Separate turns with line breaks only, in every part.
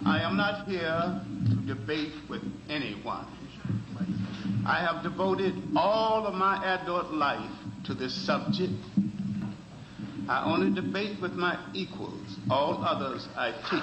I am not here to debate with anyone. I have devoted all of my adult life to this subject. I only debate with my equals. All others I teach.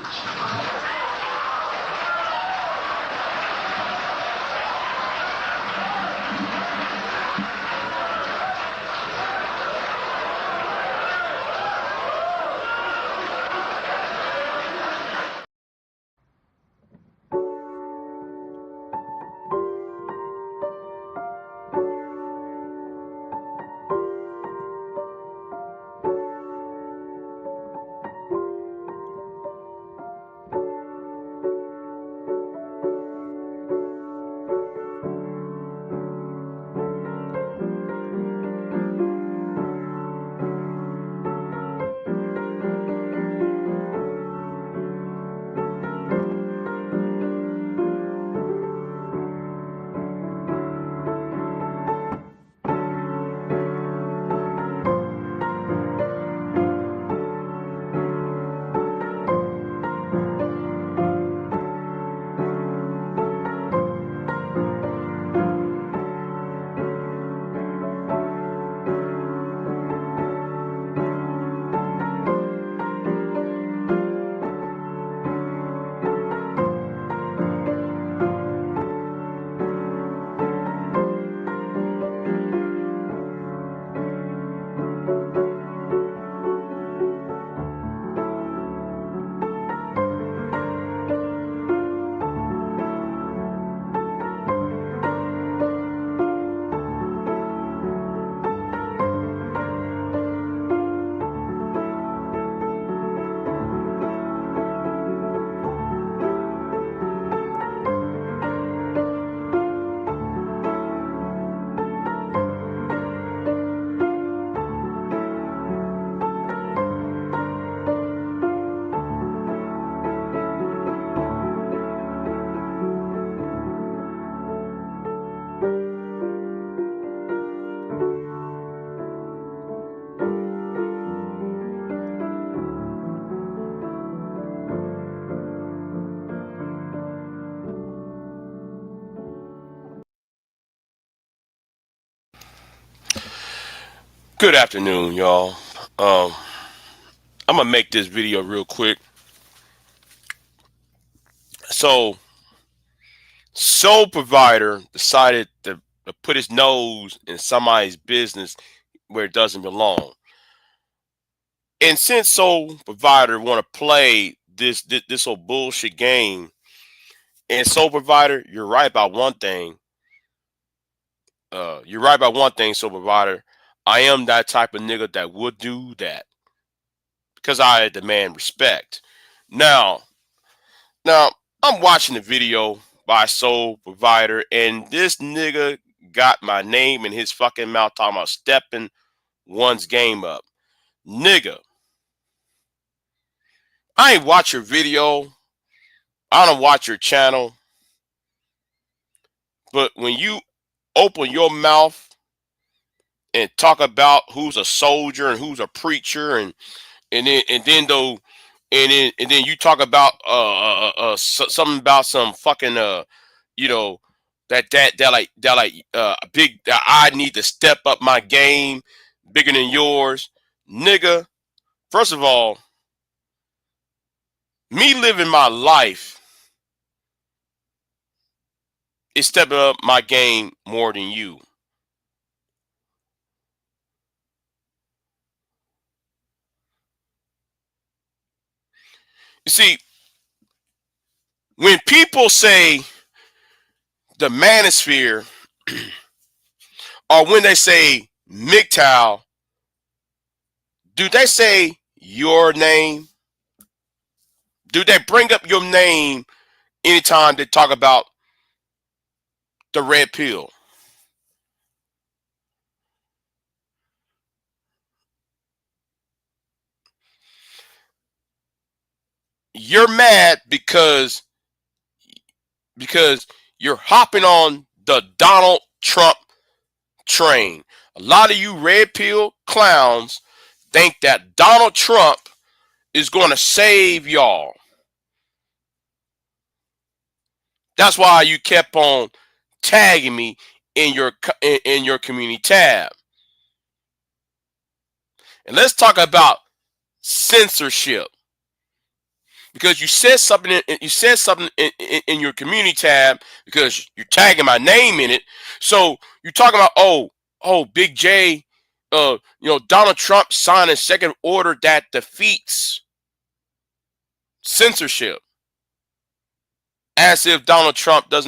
Good afternoon, y'all. I'm gonna make this video real quick. So, sole provider decided to put his nose in somebody's business where it doesn't belong. And since sole provider want to play this whole bullshit game, and sole provider, you're right about one thing. Sole provider. I am that type of nigga that would do that because I demand respect. Now, Now, I'm watching the video by Soul Provider, and this nigga got my name in his fucking mouth talking about stepping one's game up. Nigga, I ain't watch your video. I don't watch your channel. But when you open your mouth and talk about who's a soldier and who's a preacher and then you talk about something about some fucking you know big that I need to step up my game bigger than yours, nigga. First of all, me living my life is stepping up my game more than you. You see, when people say the manosphere or when they say MGTOW, do they say your name? Do they bring up your name anytime they talk about the red pill? You're mad because you're hopping on the Donald Trump train. A lot of you red pill clowns think that Donald Trump is going to save y'all. That's why you kept on tagging me in your community tab. And let's talk about censorship, because you said something in your community tab, because you're tagging my name in it. So you're talking about, Big J, Donald Trump signed a second order that defeats censorship, as if Donald Trump does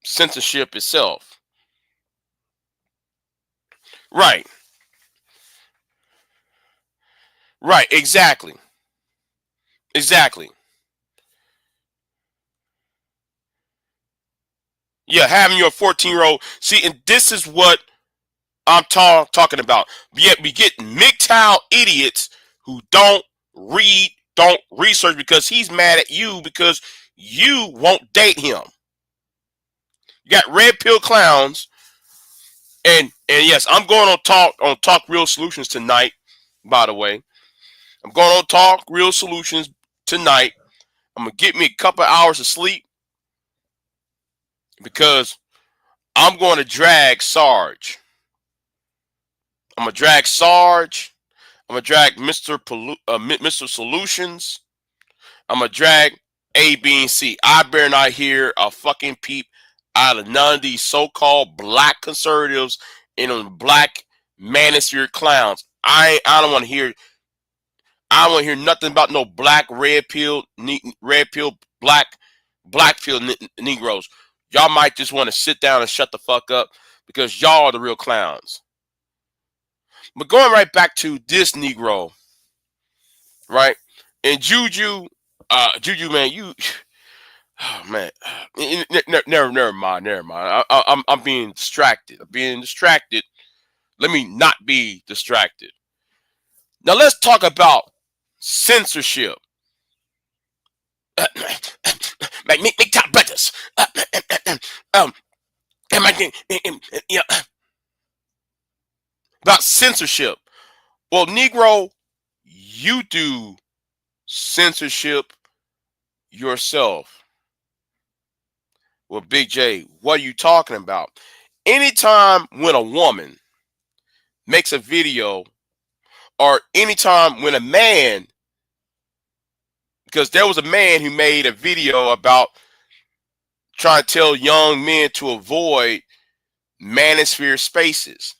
censorship itself. Right. Right. Exactly. Exactly. Yeah, having your 14-year-old. See, and this is what I'm talking about. Yet we get MGTOW idiots who don't read, don't research, because he's mad at you because you won't date him. You got red pill clowns, and yes, I'm going on Talk Real Solutions tonight. By the way, I'm going on Talk Real Solutions tonight. I'm gonna get me a couple hours of sleep, because I'm going to drag Sarge. I'm gonna drag Sarge. I'm gonna drag Mr. Solutions. I'm gonna drag A, B, and C. I better not hear a fucking peep out of none of these so-called black conservatives and on black manosphere clowns. I don't want to hear. I don't want to hear nothing about no black red pill black pill Negroes. Y'all might just want to sit down and shut the fuck up, because y'all are the real clowns. But going right back to this Negro, right? And Juju, man, you, oh man, never mind. I'm being distracted. Let me not be distracted. Now let's talk about censorship. Make top brothers. Yeah, about censorship. Well, Negro, you do censorship yourself. Well, Big J, what are you talking about? Anytime when a woman makes a video, or anytime when a man, because there was a man who made a video about trying to tell young men to avoid manosphere spaces,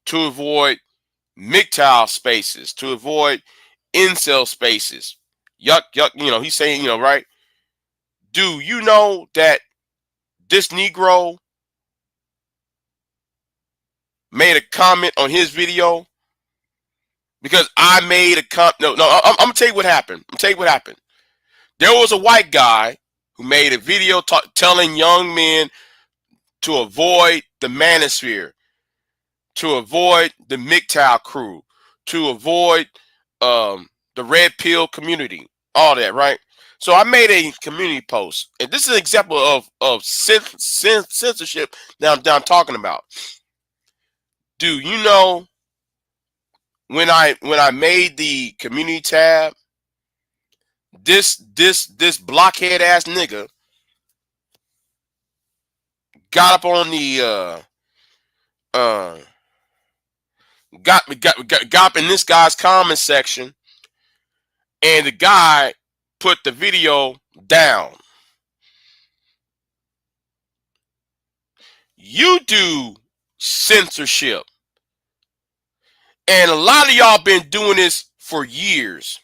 to avoid MGTOW spaces, to avoid incel spaces. Yuck, he's saying, right? Do you know that this Negro made a comment on his video? Because I made a comment. No, I'm gonna tell you what happened. There was a white guy who made a video telling young men to avoid the manosphere, to avoid the MGTOW crew, to avoid the red pill community, all that, right? So I made a community post, and this is an example of censorship that I'm talking about. Do you know, when I made the community tab, this blockhead ass nigga got up on the got up in this guy's comment section, and the guy put the video down. You do censorship, and a lot of y'all been doing this for years.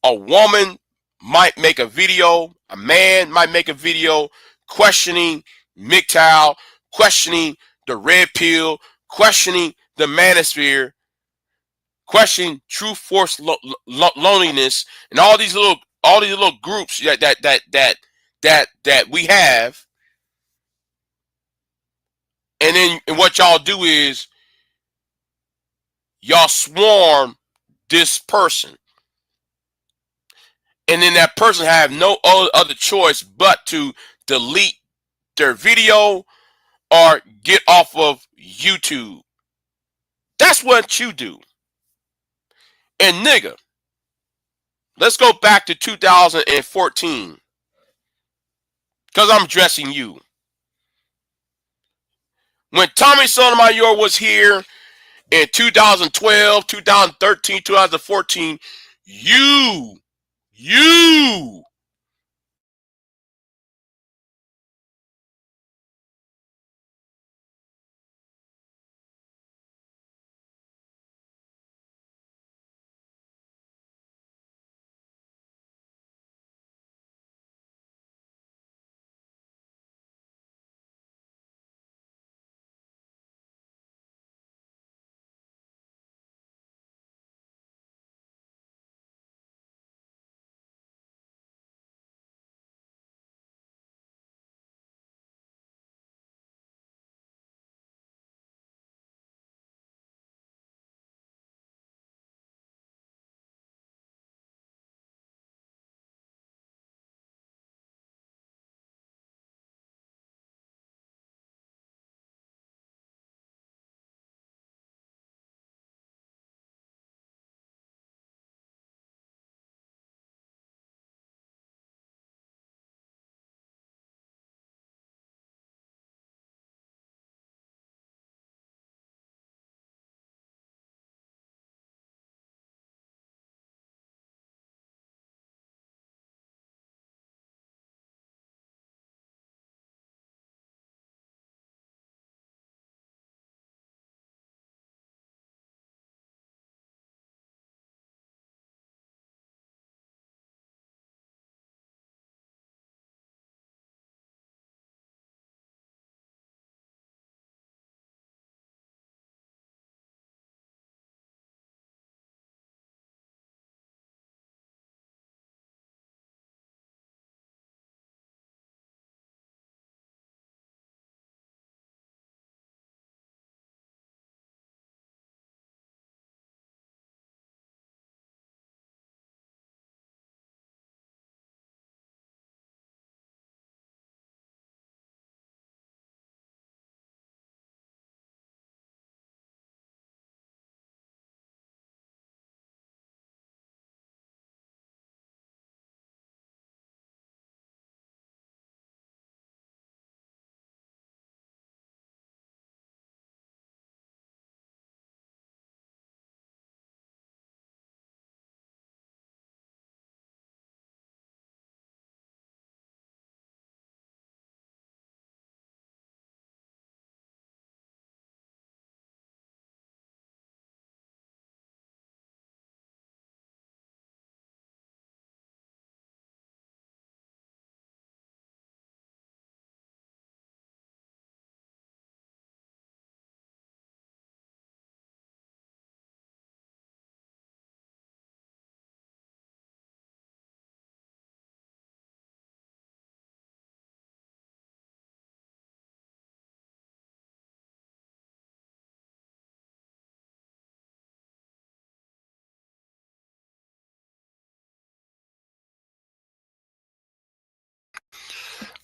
A woman might make a video, a man might make a video questioning MGTOW, questioning the red pill, questioning the manosphere, questioning true force loneliness, and all these little groups that we have. And then what y'all do is y'all swarm this person. And then that person have no other choice but to delete their video or get off of YouTube. That's what you do. And nigga, Let's go back to 2014 because I'm addressing you. When Tommy Sotomayor was here in 2012, 2013, 2014, you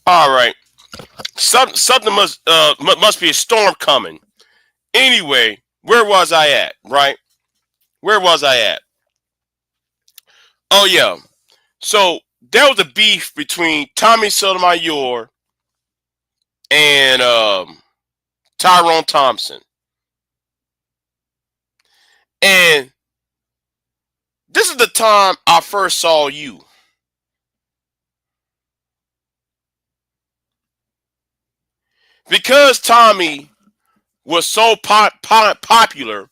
all right. Something must be a storm coming. Anyway, where was I at? Right? Where was I at? Oh yeah. So there was a beef between Tommy Sotomayor and Tyrone Thompson, and this is the time I first saw you because Tommy was so popular.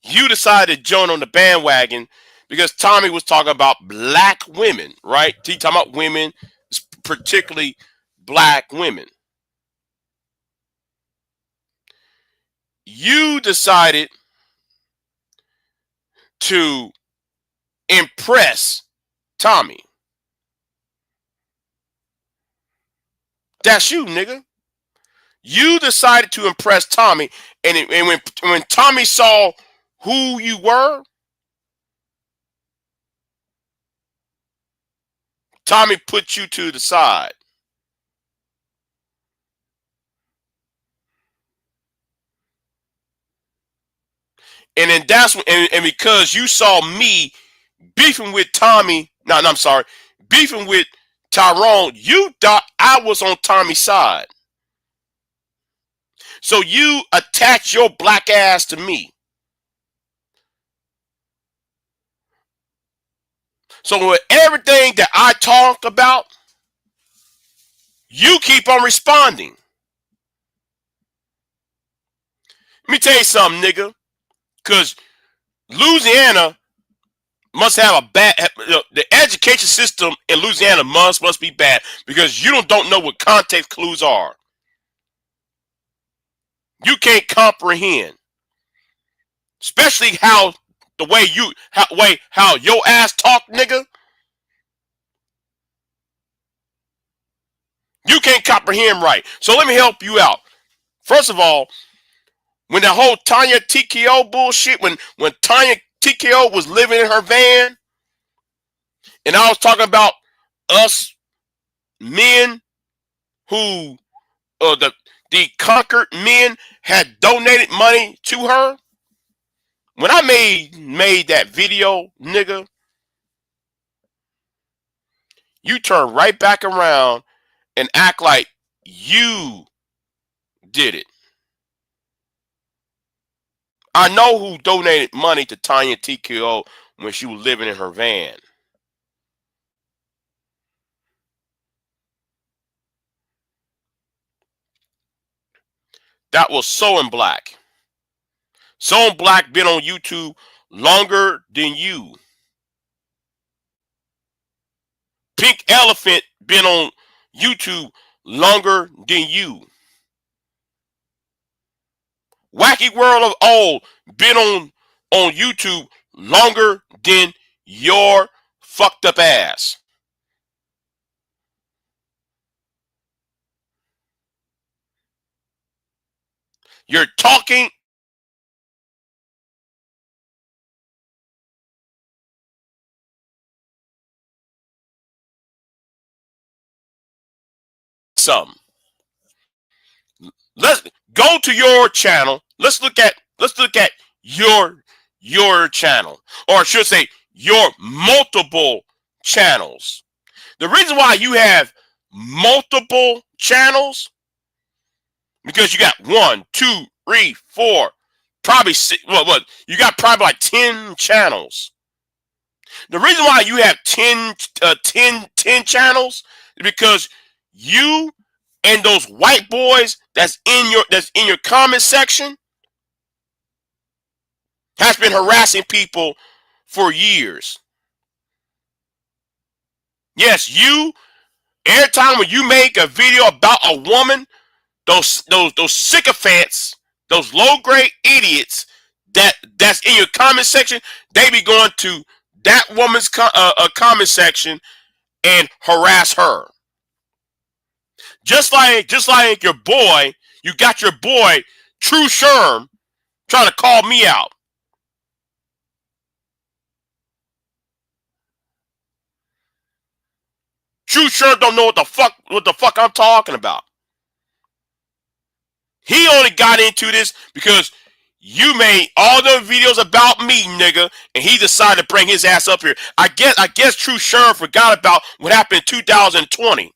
You decided to join on the bandwagon because Tommy was talking about black women, right? He talking about women, particularly black women. You decided to impress Tommy. That's you, nigga. You decided to impress Tommy, and when Tommy saw who you were, Tommy put you to the side. And then that's when, and because you saw me beefing with Tommy. No, I'm sorry. Beefing with Tyrone. You thought I was on Tommy's side. So you attach your black ass to me. So with everything that I talked about, you keep on responding. Let me tell you something, nigga. Because Louisiana must have a bad, the education system in Louisiana must be bad because you don't know what context clues are. You can't comprehend, especially how the way how your ass talk, nigga. You can't comprehend right. So let me help you out. First of all, when the whole Tanya TKO bullshit, when Tanya TKO was living in her van, and I was talking about us men who the conquered men had donated money to her. When I made that video, nigga, you turn right back around and act like you did it. I know who donated money to Tanya TKO when she was living in her van. That was So in Black. So in Black been on YouTube longer than you. Pink Elephant been on YouTube longer than you. Wacky World of Old been on YouTube longer than your fucked up ass. You're talking some. Let's go to your channel. Let's look at your channel, or I should say your multiple channels. The reason why you have multiple channels, because you got 1, 2, 3, 4, probably 6, you got probably like 10 channels. The reason why you have 10 channels is because you and those white boys that's in your comment section has been harassing people for years. Yes, you, every time when you make a video about a woman, those sycophants, those low-grade idiots that's in your comment section, they be going to that woman's comment section and harass her. Just like your boy, you got your boy True Sherm trying to call me out. True Sherm don't know what the fuck I'm talking about. He only got into this because you made all the videos about me, nigga, and he decided to bring his ass up here. I guess True Sherm forgot about what happened in 2020.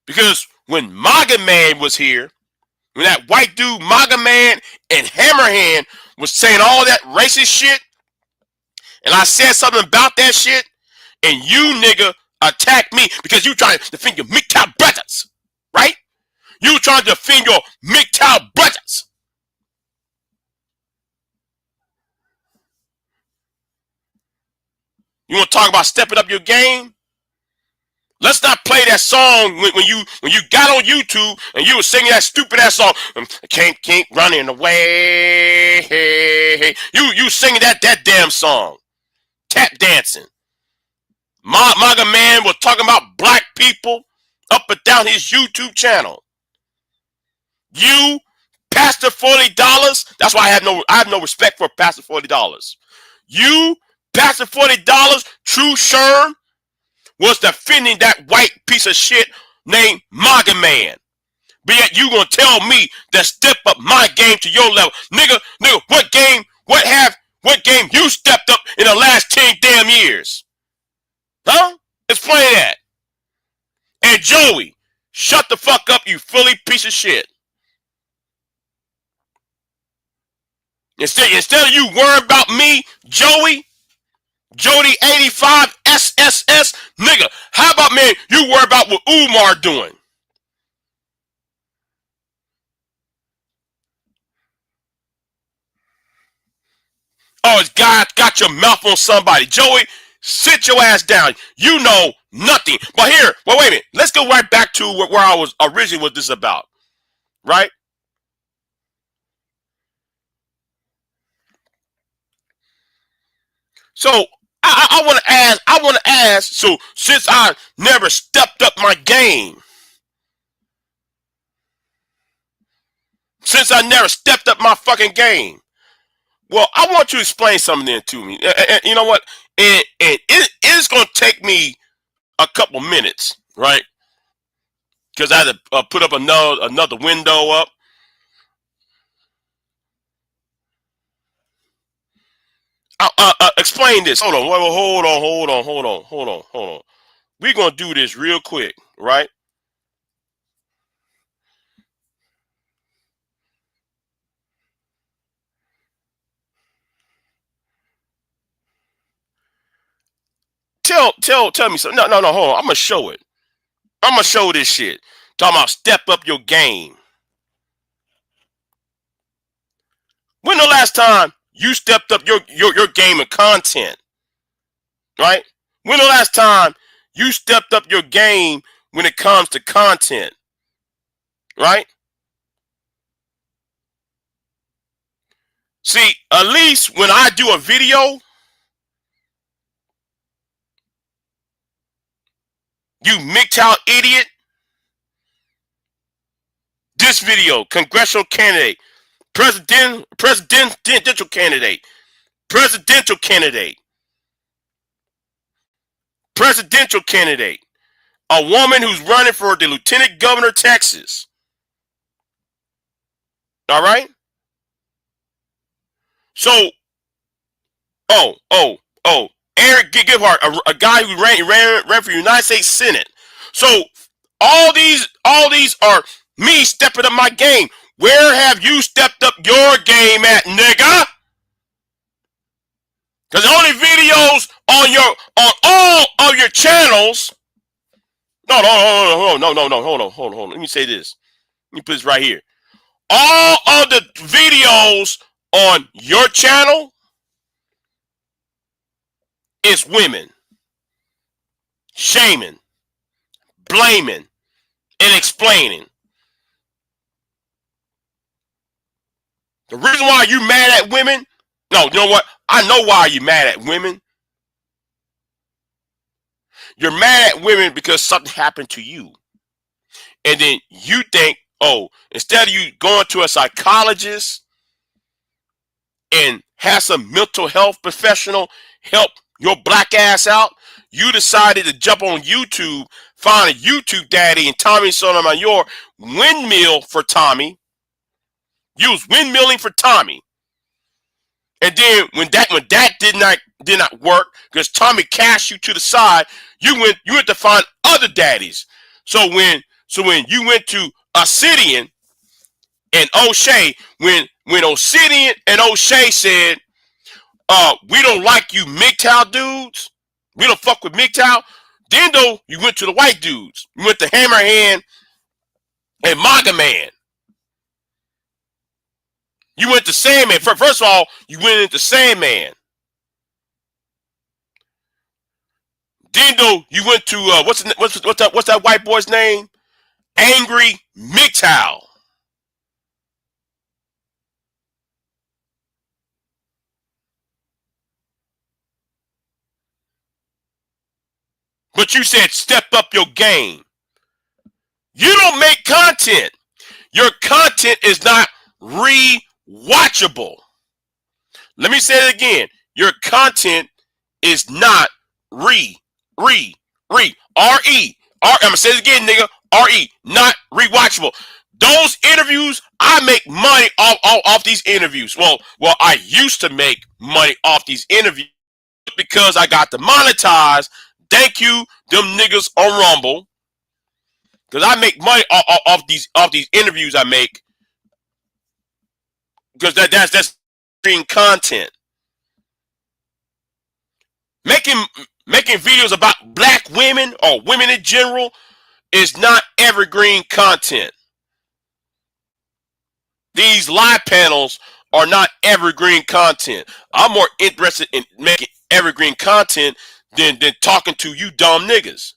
Because when MAGA Man was here, when that white dude MAGA Man and Hammerhand was saying all that racist shit, and I said something about that shit, and you nigga attacked me because you trying to defend your MGTOW brothers, right? You trying to defend your MGTOW brothers. You want to talk about stepping up your game? Let's not play that song when you got on YouTube and you were singing that stupid ass song. Can't keep running away. You singing that damn song, tap dancing. MAGA Man was talking about black people up and down his YouTube channel. You, Pastor $40. That's why I have no respect for Pastor $40. You, Pastor $40, True Sherm, was defending that white piece of shit named MAGA Man. But yet you gonna tell me to step up my game to your level. Nigga, what Joey, shut the fuck up, you Philly piece of shit. Instead of you worrying about me, Joey, Jody 85 SSS, nigga, how about, man, you worry about what Umar doing? Oh, it's got your mouth on somebody. Joey, sit your ass down. You know nothing. But here, well, wait a minute. Let's go right back to where I was originally what this about. Right? So I want to ask, so since I never stepped up my game, since I never stepped up my fucking game, well, I want you to explain something to me. And you know what? And it is going to take me a couple minutes, right? Because I had to put up another window up. Explain this. Hold on. We're going to do this real quick, right? Tell me something. No, hold on. I'm going to show it. I'm going to show this shit. Talking about step up your game. When the last time you stepped up your game of content? Right? When the last time you stepped up your game when it comes to content? Right? See, at least when I do a video, you MGTOW idiot, this video, congressional candidate, presidential candidate, presidential candidate, a woman who's running for the lieutenant governor of Texas. All right? So, Eric Gibhart, a guy who ran for the United States Senate. So all these are me stepping up my game. Where have you stepped up your game at, nigga? Because the only videos on all of your channels. No, hold on. Let me say this. Let me put this right here. All of the videos on your channel is women shaming, blaming, and explaining. The reason why you mad at women, no, you know what? I know why you mad at women. You're mad at women because something happened to you. And then you think, oh, instead of you going to a psychologist and have some mental health professional help your black ass out, you decided to jump on YouTube, find a YouTube daddy and Tommy Sotomayor, windmill for Tommy. You was windmilling for Tommy. And then when that did not work, because Tommy cast you to the side, you went to find other daddies. So when you went to Obsidian and O'Shea, when Obsidian and O'Shea said, we don't like you MGTOW dudes, we don't fuck with MGTOW, then though you went to the white dudes. You went to Hammerhand and Maga Man. You went to Sandman. First of all, you went into Sandman. Then though you went to what's that white boy's name? Angry MGTOW. But you said step up your game. You don't make content. Your content is not rewatchable. Let me say it again. Your content is not R-E. I'm gonna say it again, nigga. R-E, not rewatchable. Those interviews, I make money off these interviews. Well, I used to make money off these interviews because I got to monetize. Thank you, them niggas on Rumble. because I make money off these interviews I make, because that's green content. Making videos about black women or women in general is not evergreen content. These live panels are not evergreen content. I'm more interested in making evergreen content than talking to you dumb niggas.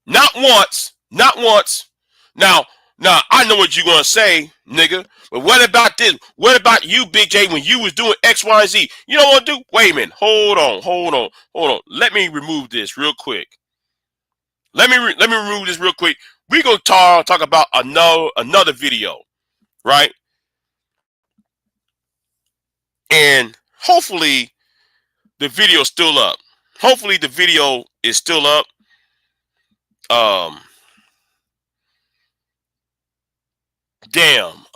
Not once. Not once. Now, I know what you're gonna say, nigga. But what about this? What about you, Big J, when you was doing X, Y, and Z? You know what to do? Wait a minute. Hold on. Let me remove this real quick. Let me remove this real quick. We gonna talk about another video, right? And hopefully the video is still up. Hopefully the video is still up. Damn.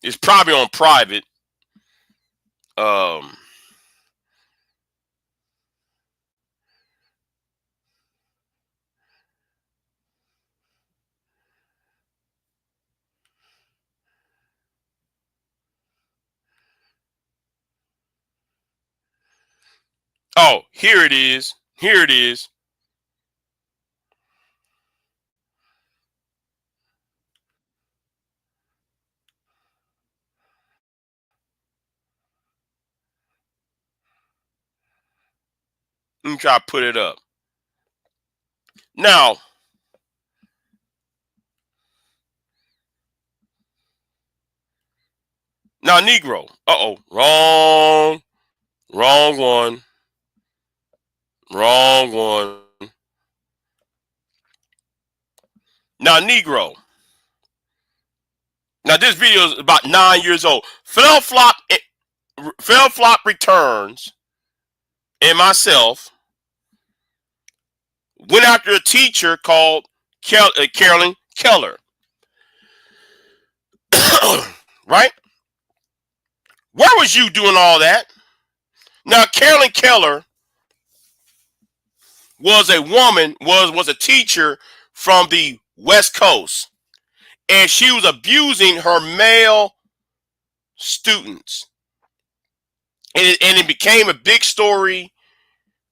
It's probably on private. Oh, here it is. Here it is. Let me try to put it up. Now, Negro. Uh-oh. Wrong one. Wrong one. Now, Negro. Now, this video is about 9 years old. Fell Flop Returns and myself went after a teacher called Carolyn Keller. Right? Where was you doing all that? Now, Carolyn Keller was a woman, was a teacher from the West Coast, and she was abusing her male students. And it became a big story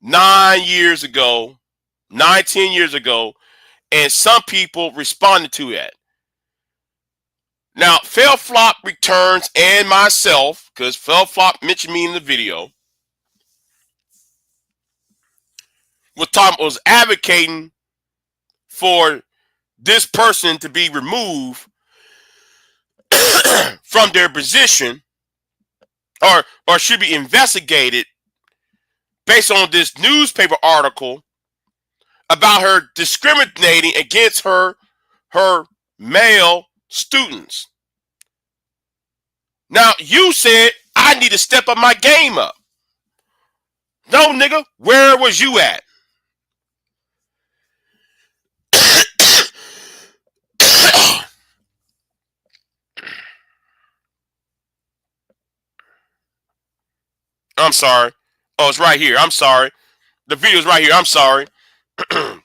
10 years ago, and some people responded to that. Now, Fell Flop Returns and myself, because Fell Flop mentioned me in the video, was advocating for this person to be removed from their position, or should be investigated based on this newspaper article about her discriminating against her male students. Now, you said I need to step up my game up. No, nigga, where was you at? I'm sorry. Oh, it's right here. I'm sorry. The video's right here. I'm sorry. Now,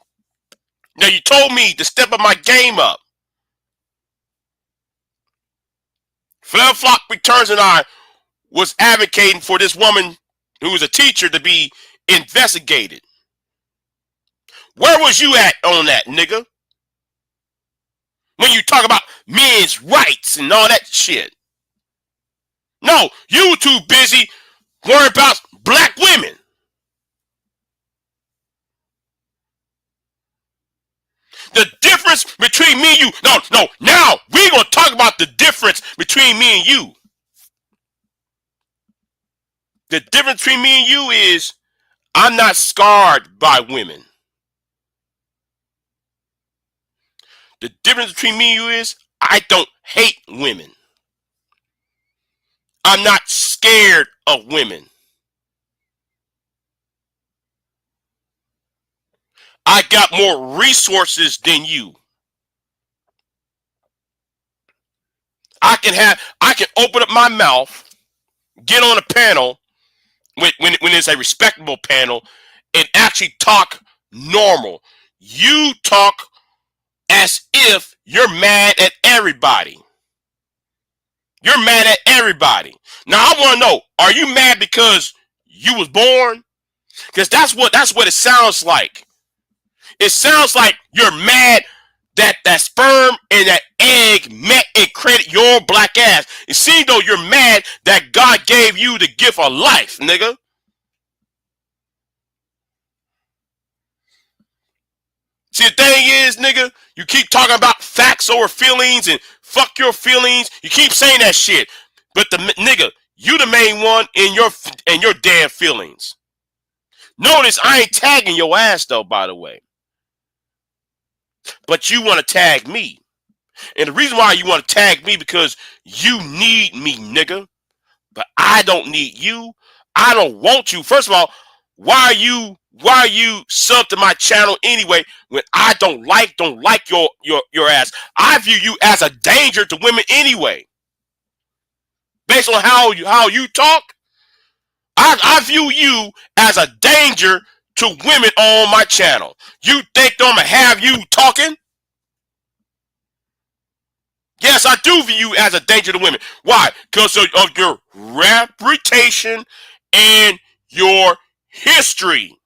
you told me to step up my game up. Flip Flop Returns and I was advocating for this woman who was a teacher to be investigated. Where was you at on that, nigga? When you talk about men's rights and all that shit. No, you were too busy worrying about black women. The difference between me and you. No. Now we're going to talk about the difference between me and you. The difference between me and you is I'm not scarred by women. The difference between me and you is I don't hate women. I'm not scared of women. I got more resources than you. I can open up my mouth, get on a panel when it's a respectable panel, and actually talk normal. You talk as if you're mad at everybody. You're mad at everybody. Now I want to know, are you mad because you was born? Because that's what it sounds like. It sounds like you're mad that that sperm and that egg met and created your black ass. It seems though you're mad that God gave you the gift of life, nigga. See, the thing is, nigga, you keep talking about facts over feelings and fuck your feelings. You keep saying that shit. But the nigga, you the main one in your damn feelings. Notice I ain't tagging your ass though, by the way. But you want to tag me. And the reason why you want to tag me because you need me, nigga. But I don't need you. I don't want you. First of all, why are you sub to my channel anyway when I don't like your ass? I view you as a danger to women anyway. Based on how you talk, I view you as a danger to women on my channel. You think I'm gonna have you talking? Yes, I do view you as a danger to women. Why? Because of your reputation and your history.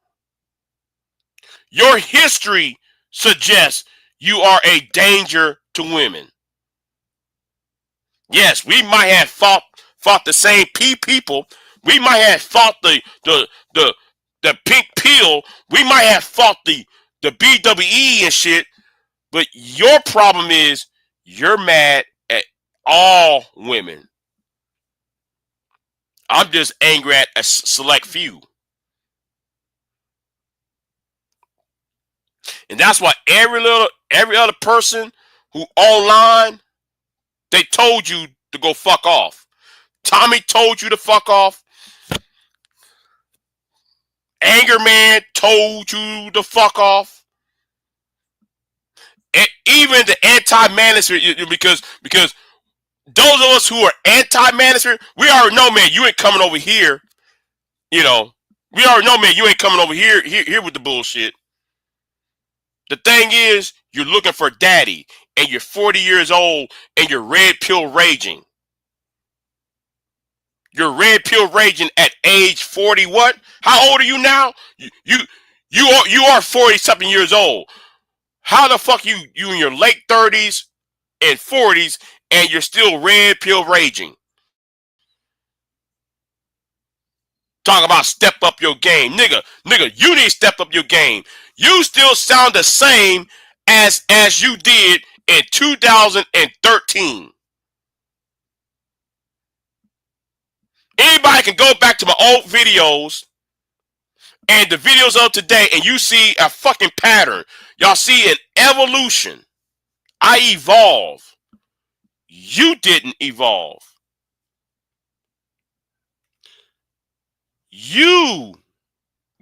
Your history suggests you are a danger to women. Yes, we might have fought the same people. We might have fought the pink pill. We might have fought the BWE and shit. But your problem is you're mad at all women. I'm just angry at a select few. And that's why every other person who online, they told you to go fuck off. Tommy told you to fuck off. Anger Man told you to fuck off. And even the anti-manosphere, because those of us who are anti-manosphere, we already know, man, you ain't coming over here. You know, we already know, man, you ain't coming over here with the bullshit. The thing is, you're looking for daddy, and you're 40 years old, and you're red pill raging. You're red pill raging at age 40. What? How old are you now? You are 40 something years old. How the fuck you in your late 30s and 40s, and you're still red pill raging? Talking about step up your game. Nigga, you need to step up your game. You still sound the same as you did in 2013. Anybody can go back to my old videos and the videos of today, and you see a fucking pattern. Y'all see an evolution. I evolve. You didn't evolve. You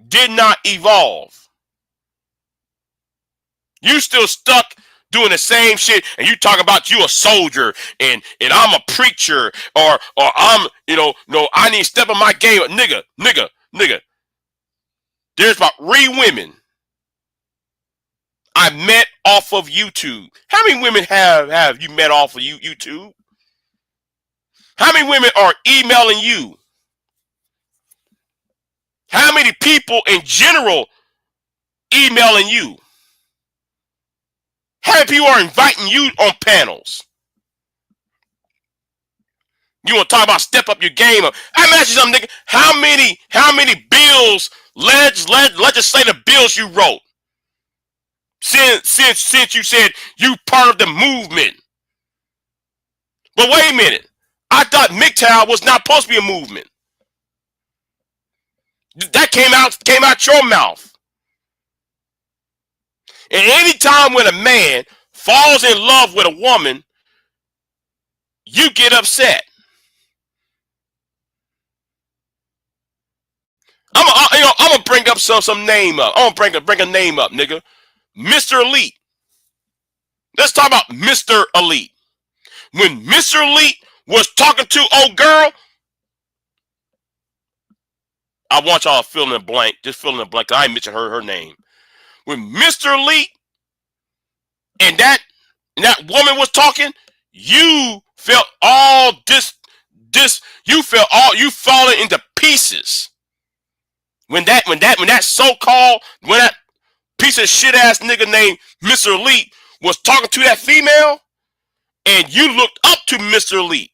did not evolve. You still stuck doing the same shit, and you talk about you a soldier and I'm a preacher or I'm no, I need to step up my game. Nigga. There's about 3 women I met off of YouTube. How many women have you met off of YouTube? How many women are emailing you? How many people in general emailing you? How many people are inviting you on panels? You want to talk about step up your game? I imagine something, nigga. How many bills, legislative bills you wrote since you said you part of the movement? But wait a minute. I thought MGTOW was not supposed to be a movement. That came out your mouth. And any time when a man falls in love with a woman, you get upset. I'm gonna bring up some name up. I'm gonna bring a name up, nigga. Mr. Elite. Let's talk about Mr. Elite. When Mr. Elite was talking to old girl, I want y'all to fill in the blank. Just fill in the blank. I ain't mentioned her name. When Mr. Elite and that woman was talking, you felt all you felt all you falling into pieces. When that so-called when that piece of shit ass nigga named Mr. Elite was talking to that female, and you looked up to Mr. Elite.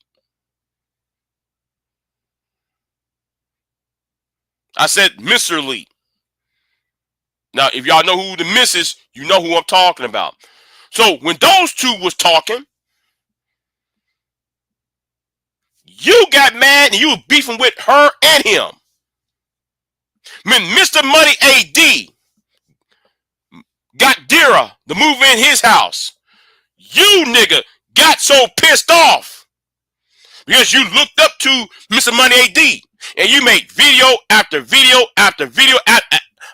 I said Mr. Elite. Now, if y'all know who the miss is, you know who I'm talking about. So when those two was talking, you got mad and you were beefing with her and him. When Mr. Money AD got Dira to move in his house, you nigga got so pissed off because you looked up to Mr. Money AD and you made video after video after video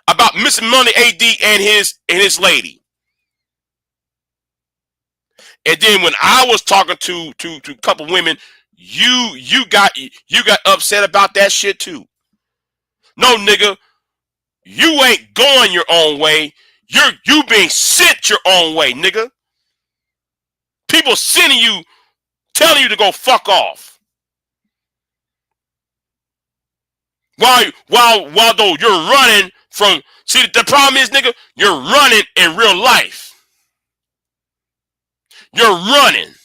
about Mr. Money AD and his lady. And then when I was talking to a couple women, you got upset about that shit too. No, nigga, you ain't going your own way. You being sent your own way, nigga. People sending you, telling you to go fuck off. While though you're running from, see, the problem is, nigga, you're running in real life. You're running,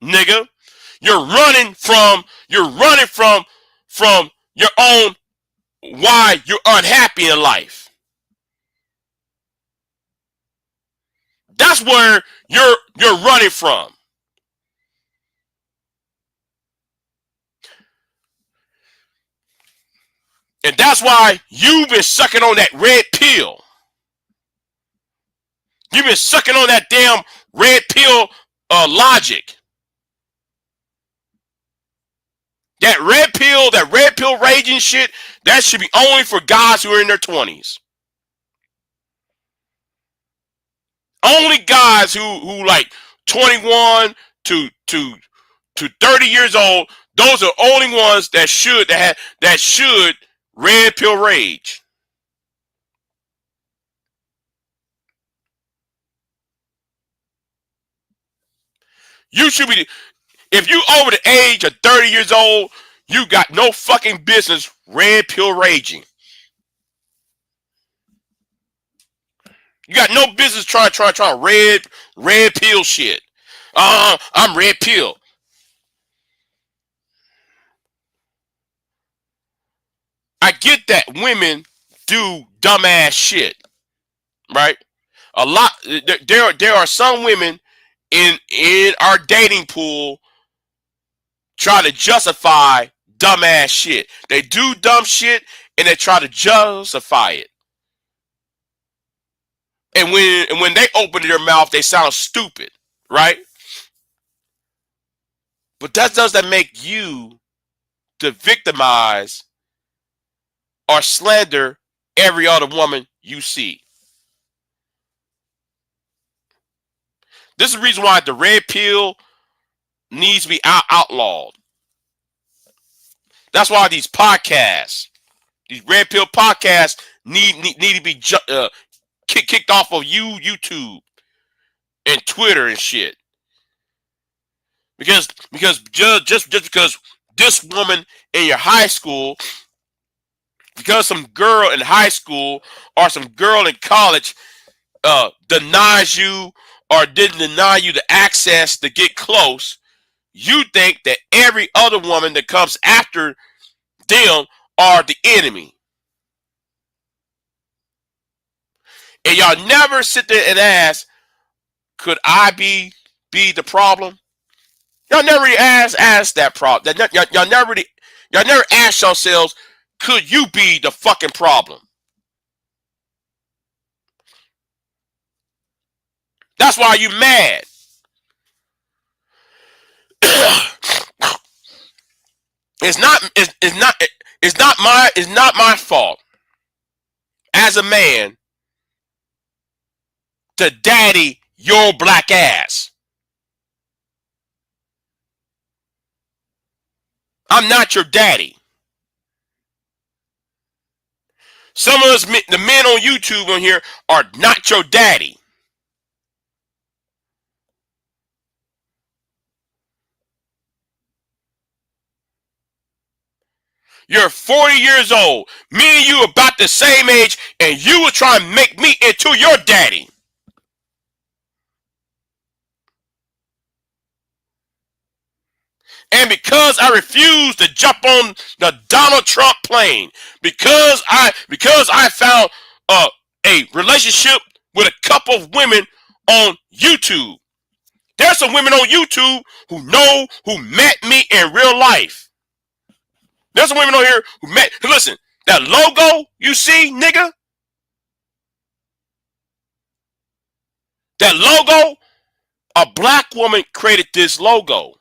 nigga. You're running from your own why you're unhappy in life. That's where you're running from. And that's why you've been sucking on that red pill. You've been sucking on that damn red pill logic. That red pill raging shit, that should be only for guys who are in their 20s. Only guys who like 21 to 30 years old, those are only ones that should red pill rage. You should be, if you over the age of 30 years old, you got no fucking business red pill raging. You got no business trying red pill shit. I'm red pill. I get that women do dumbass shit, right? A lot. There are some women in our dating pool try to justify dumbass shit. They do dumb shit and they try to justify it. And when they open their mouth, they sound stupid, right? But that doesn't make you to victimize or slander every other woman you see. This is the reason why the red pill needs to be outlawed. That's why these podcasts, these red pill podcasts, need to be kicked off of YouTube and Twitter and shit. Because just because this woman in your high school, because some girl in high school or some girl in college denies you or didn't deny you the access to get close, you think that every other woman that comes after them are the enemy. And y'all never sit there and ask, could I be the problem? Y'all never really ask that problem. Y'all never ask yourselves, could you be the fucking problem? That's why you mad. It's not my fault as a man to daddy your black ass. I'm not your daddy. Some of us, the men on YouTube on here, are not your daddy. You're 40 years old. Me and you about the same age, and you were trying to make me into your daddy. And because I refused to jump on the Donald Trump plane, because I found a relationship with a couple of women on YouTube. There's some women on YouTube who met me in real life. There's some women on here who met. Listen, that logo you see, nigga. That logo, a black woman created this logo.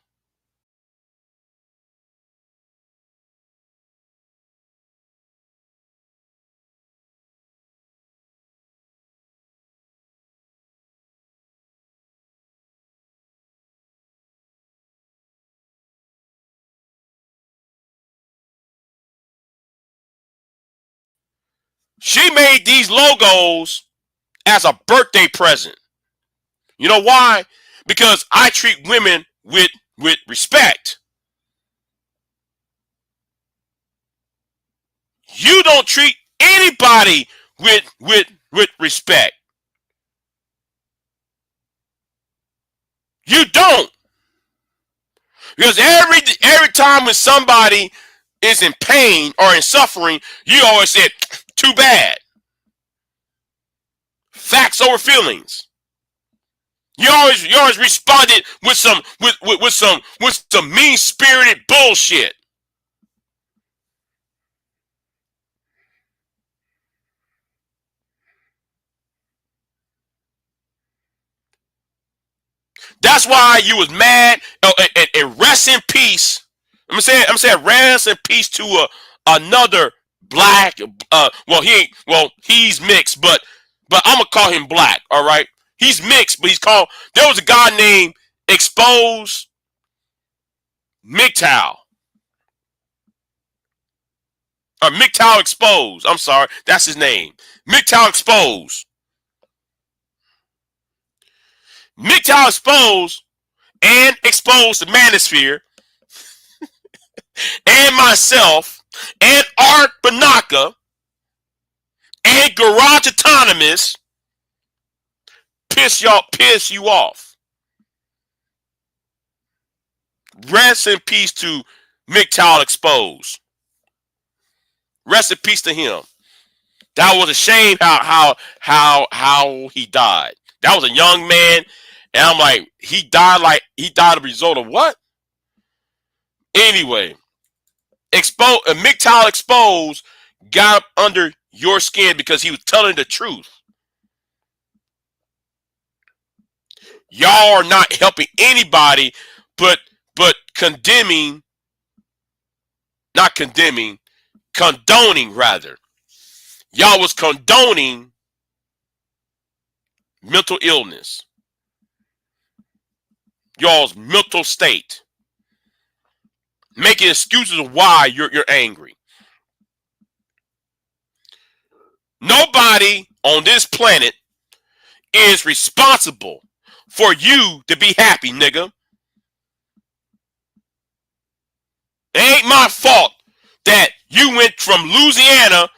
She made these logos as a birthday present. You know why? Because I treat women with respect. You don't treat anybody with respect. You don't. Because every time when somebody is in pain or in suffering, you always said, too bad. Facts over feelings. You always responded with some mean spirited bullshit. That's why you was mad. And rest in peace. I'm saying rest in peace to another black. He's mixed, but I'm gonna call him black. All right, he's mixed, but he's called. There was a guy named Expose MGTOW. Or MGTOW Expose. I'm sorry, that's his name. MGTOW Expose. MGTOW Expose and Expose the Manosphere and myself and Art Banaka and Garage Autonomous piss you off. Rest in peace to MGTOW Expose. Rest in peace to him. That was a shame how he died. That was a young man, and I'm like, he died a result of what? Anyway, MGTOW Expose got up under your skin because he was telling the truth. Y'all are not helping anybody, but condoning rather. Y'all was condoning mental illness. Y'all's mental state. Making excuses of why you're angry. Nobody on this planet is responsible for you to be happy, nigga. It ain't my fault that you went from Louisiana,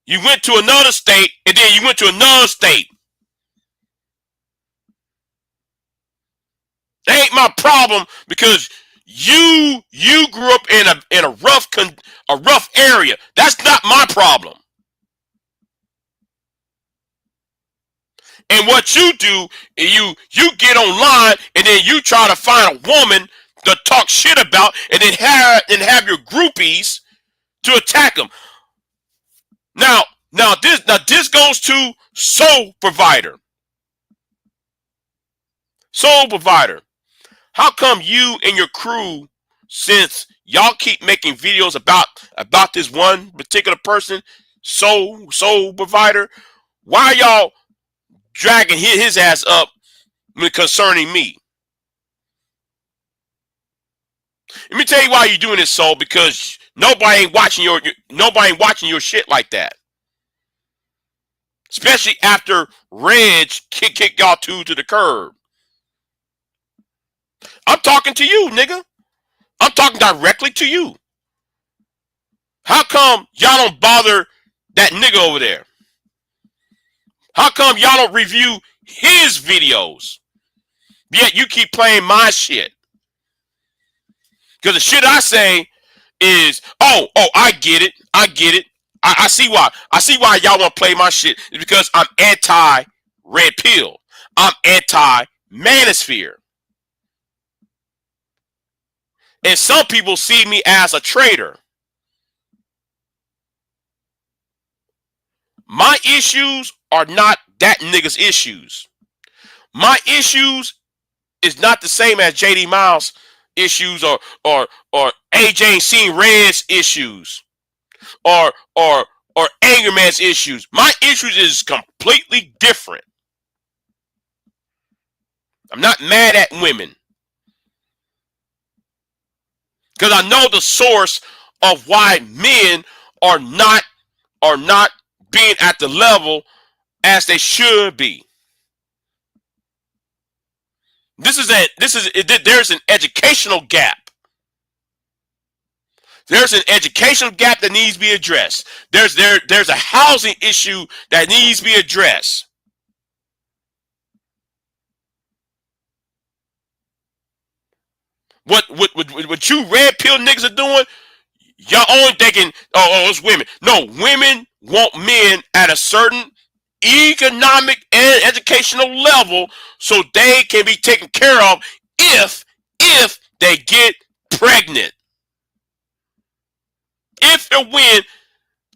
you went to another state, and then you went to another state. It ain't my problem because you grew up in a rough area. That's not my problem. And what you do, you get online and then you try to find a woman to talk shit about, and then have your groupies to attack them. Now this goes to Soul Provider. Soul Provider. How come you and your crew, since y'all keep making videos about this one particular person, Soul Provider, why y'all dragging his ass up concerning me? Let me tell you why you're doing this, Soul, because nobody ain't watching your shit like that. especially after Reg kicked y'all two to the curb. I'm talking to you, nigga. I'm talking directly to you. How come y'all don't bother that nigga over there? How come y'all don't review his videos? Yet you keep playing my shit. Because the shit I say is, oh, I get it. I see why. I see why y'all want to play my shit. It's because I'm anti-red pill. I'm anti-manosphere. And some people see me as a traitor. My issues are not that nigga's issues. My issues is not the same as JD Miles issues or AJ Seeing Red's issues or Anger Man's issues. My issues is completely different. I'm not mad at women because I know the source of why men are not being at the level as they should be. There's an educational gap. There's an educational gap that needs to be addressed. There's a housing issue that needs to be addressed. What you red pill niggas are doing, y'all only thinking, oh, it's women. No, women want men at a certain economic and educational level so they can be taken care of if they get pregnant. If and when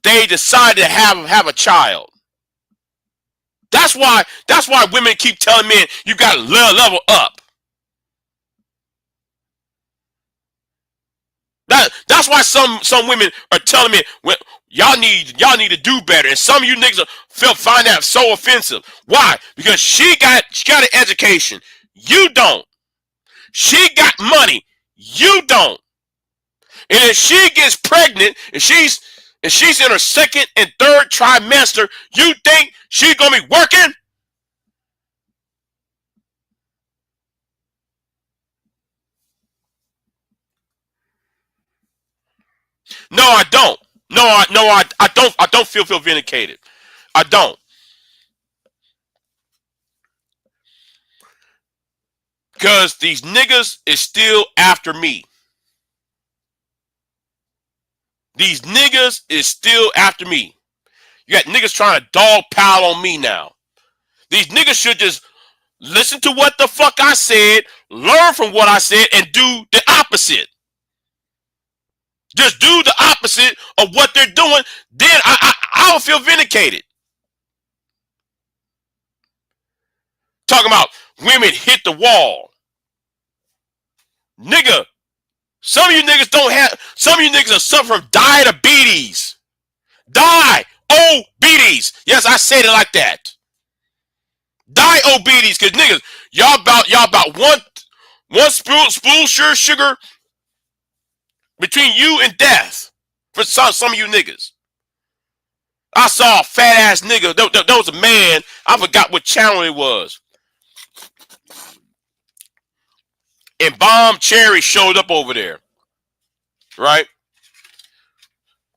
they decide to have a child. That's why women keep telling men you gotta level up. That's why some women are telling me, well, y'all need to do better. And some of you niggas find that so offensive. Why? Because she got an education. You don't. She got money. You don't. And if she gets pregnant and she's in her second and third trimester, you think she's gonna be working? No, I don't. I don't feel vindicated. I don't. Because these niggas is still after me. These niggas is still after me. You got niggas trying to dog pile on me now. These niggas should just listen to what the fuck I said, learn from what I said, and do the opposite. Just do the opposite of what they're doing. Then I will feel vindicated. Talking about women hit the wall. Nigga, some of you niggas are suffering from diabetes. Diabetes. Yes, I said it like that. Diabetes, because niggas, y'all about one spoon sugar between you and death for some of you niggas. I saw a fat ass nigga. There was a man. I forgot what channel it was. And Bomb Cherry showed up over there. Right?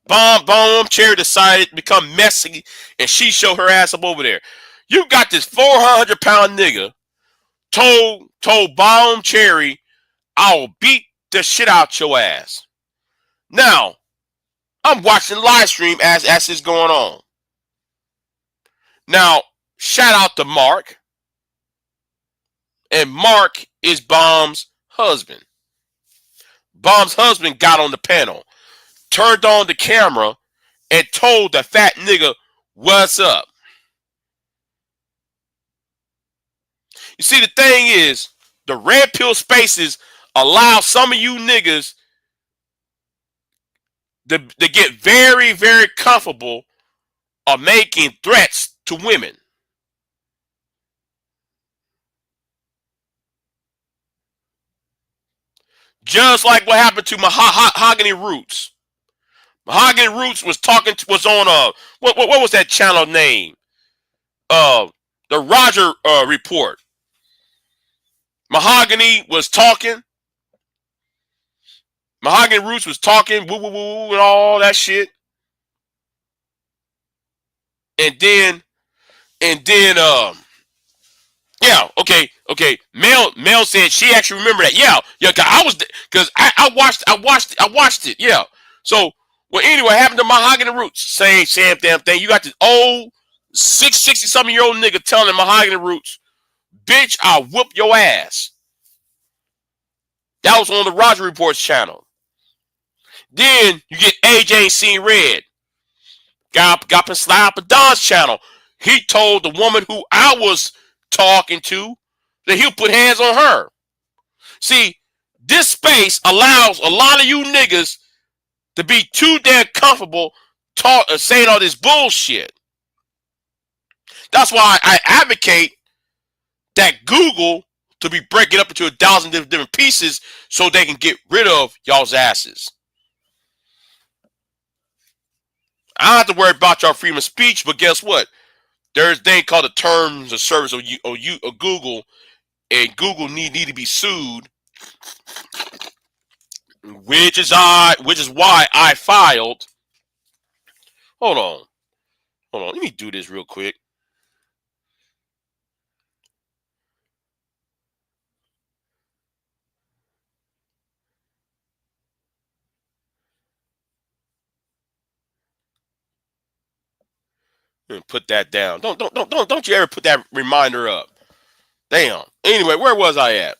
Bomb Cherry decided to become messy and she showed her ass up over there. You got this 400-pound nigga told Bomb Cherry, I'll beat the shit out your ass. Now, I'm watching the live stream as it's going on. Now, shout out to Mark. And Mark is Bomb's husband. Bomb's husband got on the panel, turned on the camera, and told the fat nigga what's up. You see, the thing is, the red pill spaces allow some of you niggas to get very, very comfortable of making threats to women. Just like what happened to Mahogany Roots. Mahogany Roots was on what was that channel name? the Roger report. Mahogany was talking. Mahogany Roots was talking, woo woo woo, and all that shit. And then, yeah, okay. Mel said she actually remembered that. Yeah. I was because I watched it. Yeah. So, well, anyway, happened to Mahogany Roots? Same damn thing. You got this old 60-something-year-old nigga telling Mahogany Roots, bitch, I'll whoop your ass. That was on the Roger Report's channel. Then you get AJ Ain't Seen Red. Got up and slide up a Don's channel. He told the woman who I was talking to that he'll put hands on her. See, this space allows a lot of you niggas to be too damn comfortable saying all this bullshit. That's why I advocate that Google to be breaking up into 1,000 different pieces so they can get rid of y'all's asses. I don't have to worry about y'all freedom of speech, but guess what? There's a thing called the terms of service of Google, and Google need to be sued, which is why I filed. Hold on. Let me do this real quick. Put that down. Don't you ever put that reminder up. Damn. Anyway, where was I at?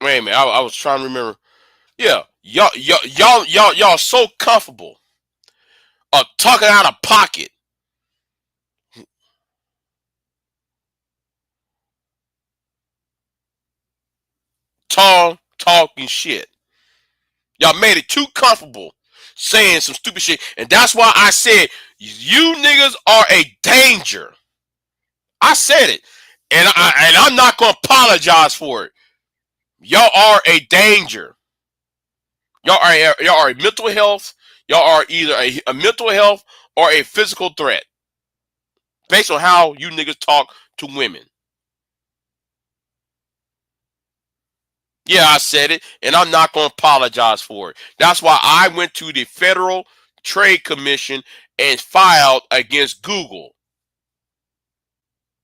Wait a minute. I was trying to remember. Yeah, y'all so comfortable talking out of pocket. Talking shit. Y'all made it too comfortable saying some stupid shit. And that's why I said, you niggas are a danger. I said it. And I'm not going to apologize for it. Y'all are a danger. Y'all are a mental health. Y'all are either a mental health or a physical threat. Based on how you niggas talk to women. Yeah, I said it, and I'm not going to apologize for it. That's why I went to the Federal Trade Commission and filed against Google.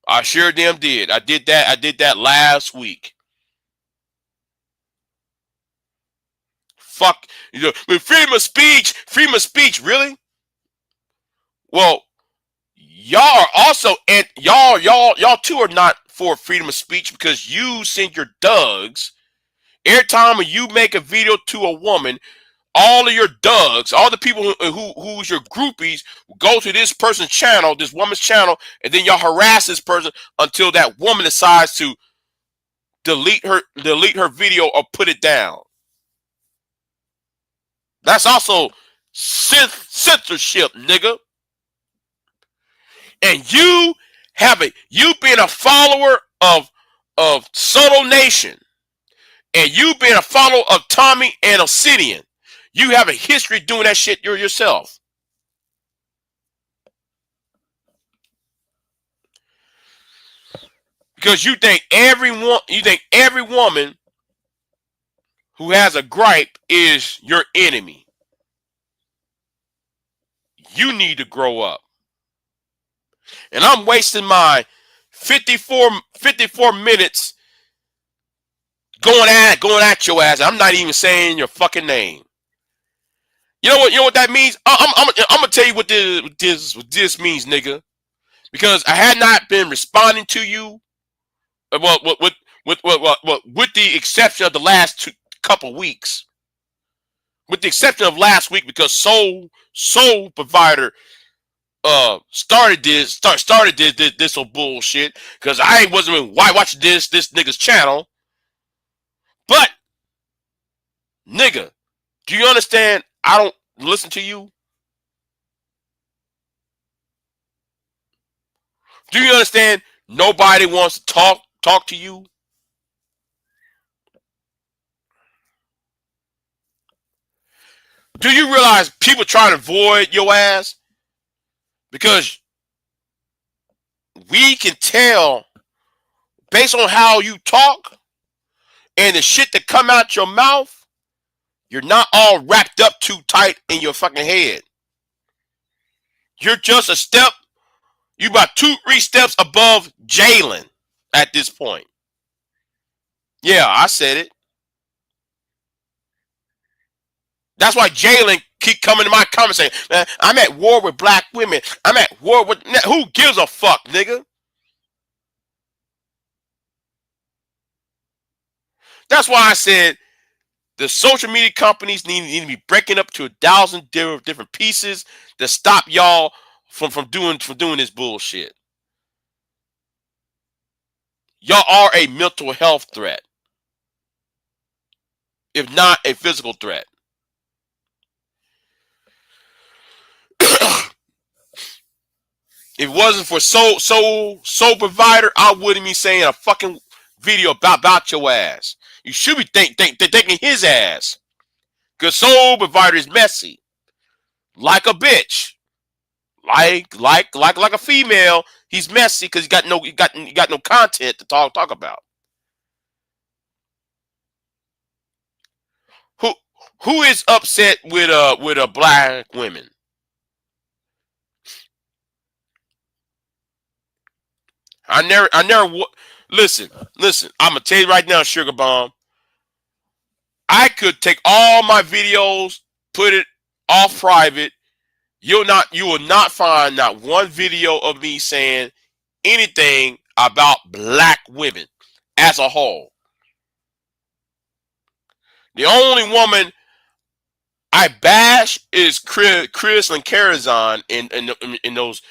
I sure damn did. I did that last week. Fuck, freedom of speech, really? Well, y'all are also, and y'all too are not for freedom of speech because you send your thugs. Every time you make a video to a woman, all of your thugs, all the people who's your groupies, go to this person's channel, this woman's channel, and then y'all harass this person until that woman decides to delete her video or put it down. That's also censorship, nigga. And you being a follower of Soto Nation, and you being a follower of Tommy and Obsidian, you have a history doing that shit yourself. Because you think every woman who has a gripe is your enemy. You need to grow up. And I'm wasting my 54 minutes going at your ass. I'm not even saying your fucking name. You know what that means? I'm gonna tell you what this means, nigga. Because I had not been responding to you. Well, with the exception of the last couple weeks. With the exception of last week, because Soul Provider started this bullshit, because I wasn't watching this nigga's channel. But nigga, do you understand? I don't listen to you. Do you understand? Nobody wants to talk to you. Do you realize people trying to avoid your ass? Because we can tell based on how you talk and the shit that come out your mouth, you're not all wrapped up too tight in your fucking head. You're just a step, you about 2-3 steps above Jalen at this point. Yeah, I said it. That's why Jalen keep coming to my comments saying, man, I'm at war with black women. I'm at war with, who gives a fuck, nigga? That's why I said the social media companies need to be breaking up to 1,000 different pieces to stop y'all from doing this bullshit. Y'all are a mental health threat, if not a physical threat. If it wasn't for Soul Provider, I wouldn't be saying a fucking video about your ass. You should be thinking his ass, because Soul Provider is messy, like a bitch, like a female. He's messy because he got no content to talk about. Who is upset with black women? I never. Listen. I'm gonna tell you right now, Sugar Bomb. I could take all my videos, put it off private. You will not find not one video of me saying anything about black women as a whole. The only woman I bash is Chris and Carazon in those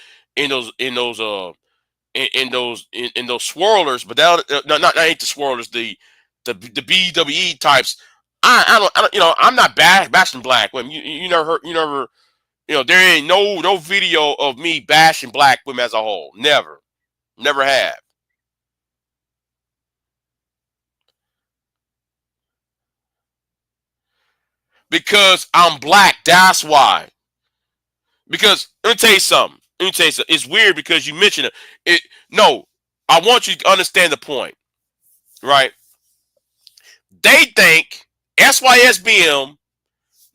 swirlers, but that not ain't the swirlers, the BWE types. I don't I'm not bashing black women. You never heard, there ain't no video of me bashing black women as a whole. Never have. Because I'm black, that's why. Because let me tell you something. It's weird because you mentioned it. No, I want you to understand the point, right? They think SYSBM,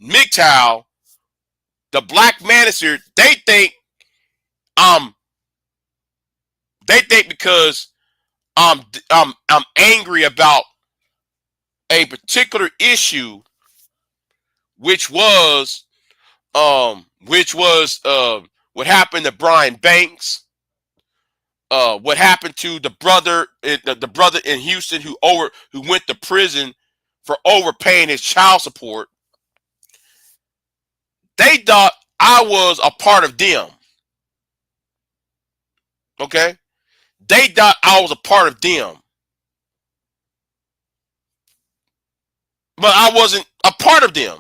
MGTOW, the Black Manager, they think because I'm angry about a particular issue, which was what happened to Brian Banks, what happened to the brother in Houston who went to prison for overpaying his child support. They thought I was a part of them. Okay? They thought I was a part of them. But I wasn't a part of them.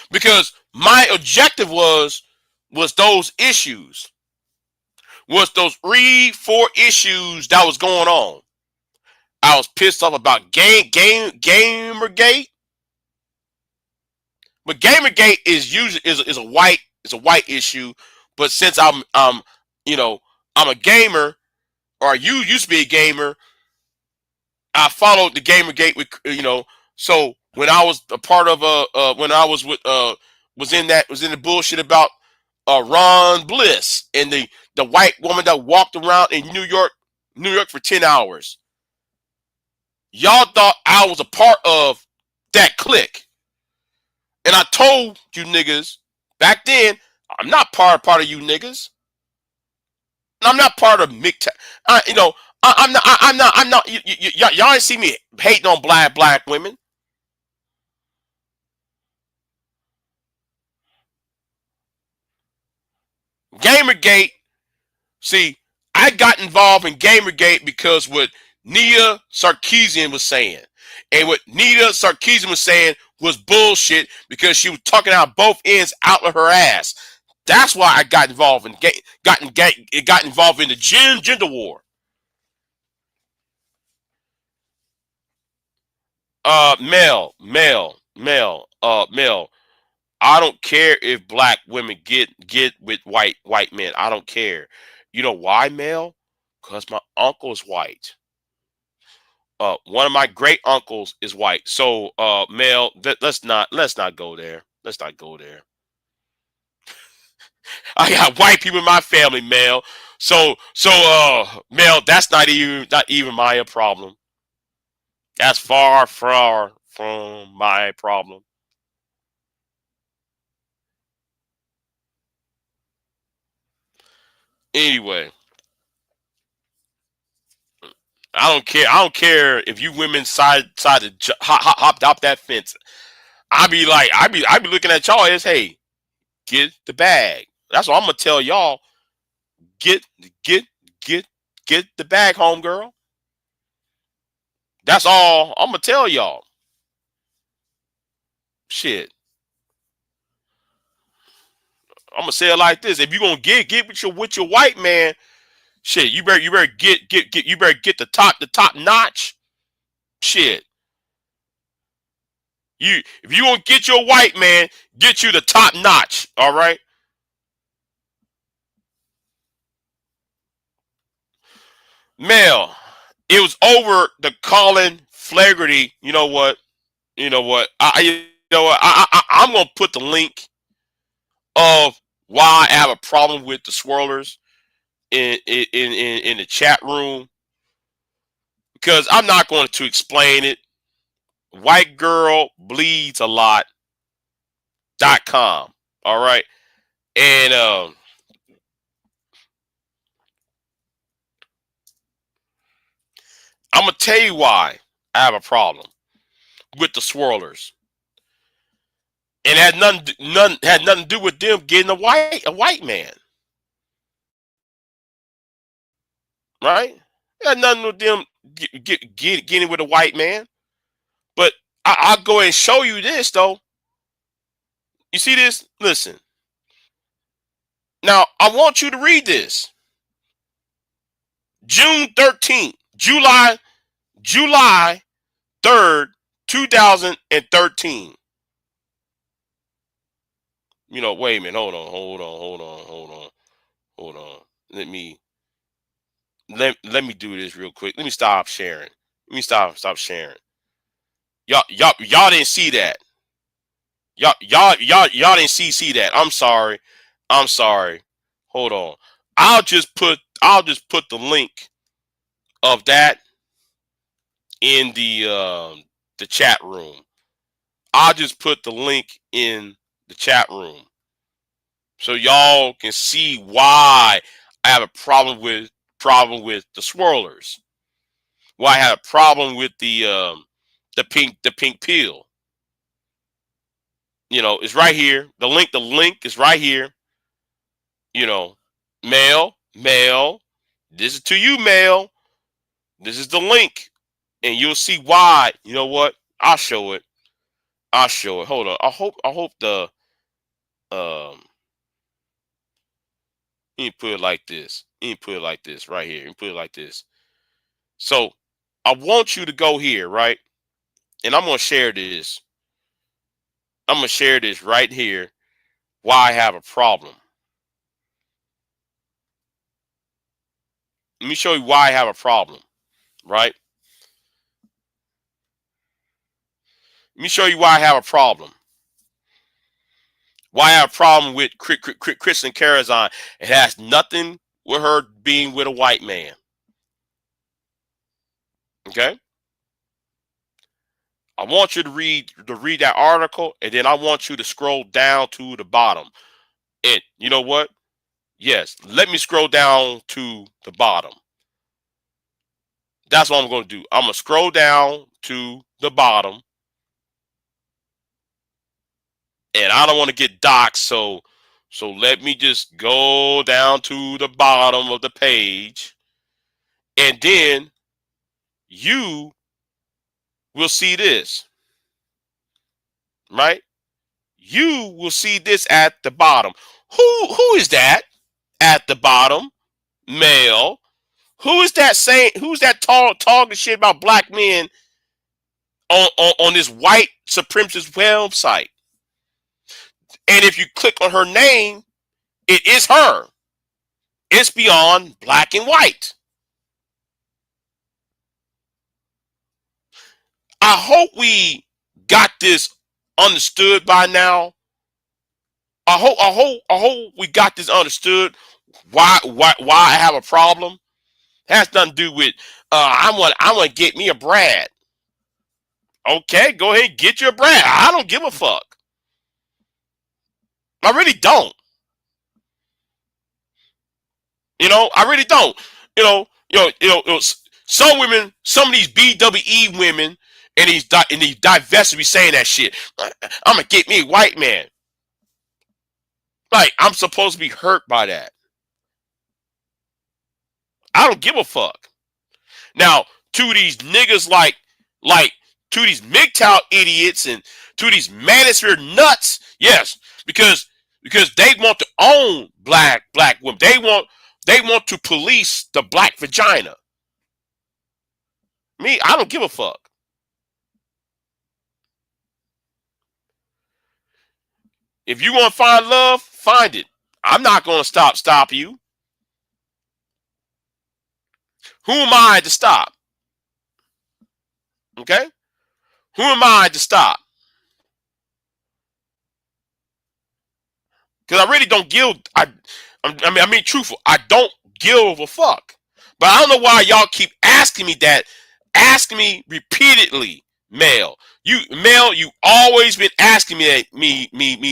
Because my objective was those issues. Was those 3-4 issues that was going on. I was pissed off about Gamergate. But Gamergate is usually is a white issue. But since I'm a gamer, or you used to be a gamer, I followed the Gamergate with So when I was a part of when I was with was in the bullshit about Ron Bliss and the white woman that walked around in New York for 10 hours. Y'all thought I was a part of that clique. And I told you niggas back then, I'm not part of you niggas. I'm not part of MGTOW. I'm not. Y'all ain't see me hating on black women. Gamergate. See, I got involved in Gamergate because what Nia Sarkeesian was saying. And what Nia Sarkeesian was saying was bullshit because she was talking out both ends out of her ass. That's why I got involved in got involved in the gender war. Male. I don't care if black women get with white men. I don't care. You know why, male? Because my uncle's white. One of my great uncles is white. So, male, let's not go there. Let's not go there. I got white people in my family, male. Male, that's not even my problem. That's far from my problem. Anyway, I don't care. I don't care if you women side to hop that fence. I be looking at y'all as, hey, get the bag. That's what I'm gonna tell y'all. Get get get get the bag, home girl. That's all I'm gonna tell y'all. Shit, I'm gonna say it like this: if you gonna get with your white man, shit, you better you better get the top notch. Shit, if you gonna get your white man, get you the top notch. All right, Mel. It was over the Colin Flaherty. You know what? You know what? I'm gonna put the link of why I have a problem with the swirlers in the chat room, because I'm not going to explain it. White girl bleeds a lot.com. All right. And I'm gonna tell you why I have a problem with the swirlers. And it had nothing to do with them getting a white man. Right? It had nothing with them getting with a white man. But I'll go ahead and show you this though. You see this? Listen. Now I want you to read this. June 13th, July 3rd, 2013. Wait a minute. Hold on. Let me do this real quick. Let me stop sharing. Let me stop sharing. Y'all didn't see that. Y'all didn't see that. I'm sorry. I'm sorry. Hold on. I'll just put the link of that in the chat room. I'll just put the link in the chat room so y'all can see why I have a problem with the swirlers. Why I have a problem with the pink pill. It's right here. The link is right here. You know, male. This is to you, male. This is the link, and you'll see why. You know what? I'll show it. I'll show it. Hold on. I hope the um. You put it like this. You put it like this right here. You put it like this. So I want you to go here, right? And I'm gonna share this. I'm gonna share this right here. Why I have a problem. Let me show you why I have a problem. Right? Let me show you why I have a problem. Why I have a problem with Kristen Karazan. It has nothing with her being with a white man. Okay? I want you to read that article, and then I want you to scroll down to the bottom. And you know what? Yes, let me scroll down to the bottom. That's what I'm going to do. I'm going to scroll down to the bottom, and I don't want to get doxxed, so let me just go down to the bottom of the page, and then you will see this, right? You will see this at the bottom. Who is that at the bottom? Male. Who is that saying? Who's that talking shit about black men on this white supremacist website. And if you click on her name, it is her. It's beyond black and white. I hope we got this understood by now. I hope we got this understood. Why I have a problem? It has nothing to do with I want to get me a Brad. Okay, go ahead and get your Brad. I don't give a fuck. I really don't. I really don't. Some women, some of these BWE women, and these divestors be saying that shit. I'm gonna get me a white man. Like I'm supposed to be hurt by that. I don't give a fuck. Now, to these niggas like to these MGTOW idiots and to these manosphere nuts, yes, because they want to own black women. They want to police the black vagina. Me, I don't give a fuck. If you want to find love, find it. I'm not going to stop you. Who am I to stop? Okay? Who am I to stop? Because I really don't give. I mean, truthful. I don't give a fuck. But I don't know why y'all keep asking me that. Asking me repeatedly, Mel. You always been asking me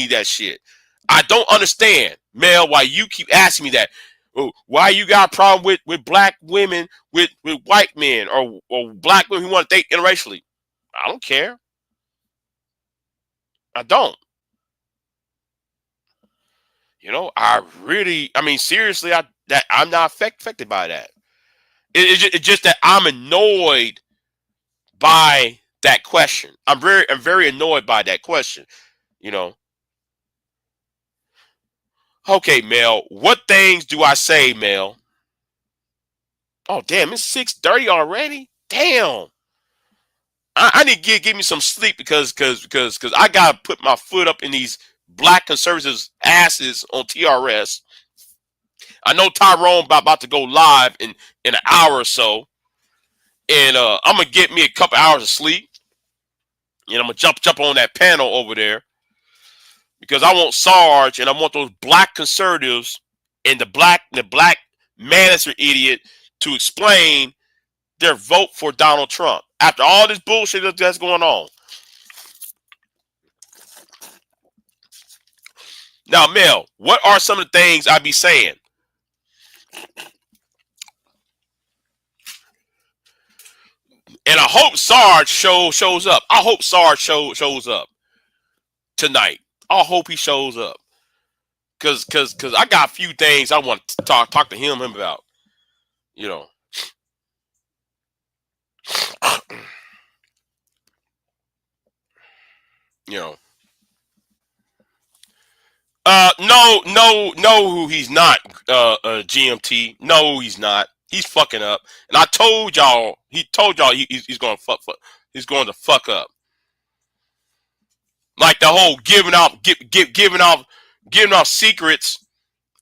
that shit. I don't understand, Mel, why you keep asking me that. Oh, why you got a problem with black women with white men or black women who want to date interracially? I don't care. I don't. I mean, seriously, I'm not affected by that. It's just that I'm annoyed by that question. I'm very annoyed by that question. Okay, Mel. What things do I say, Mel? Oh, damn! It's 6:30 already. Damn. I need to give me some sleep because I gotta put my foot up in these black conservatives' asses on TRS. I know Tyrone about to go live in an hour or so, and I'm gonna get me a couple hours of sleep. And I'm gonna jump on that panel over there because I want Sarge and I want those black conservatives and the black manager idiot to explain their vote for Donald Trump after all this bullshit that's going on. Now, Mel, what are some of the things I be saying? And I hope Sarge shows up. I hope Sarge shows up tonight. I hope he shows up. Cause I got a few things I want to talk to him about. You know. You know. No, he's not. GMT. No, he's not. He's fucking up. And I told y'all. He told y'all he's going to fuck. He's going to fuck up. Like the whole giving off secrets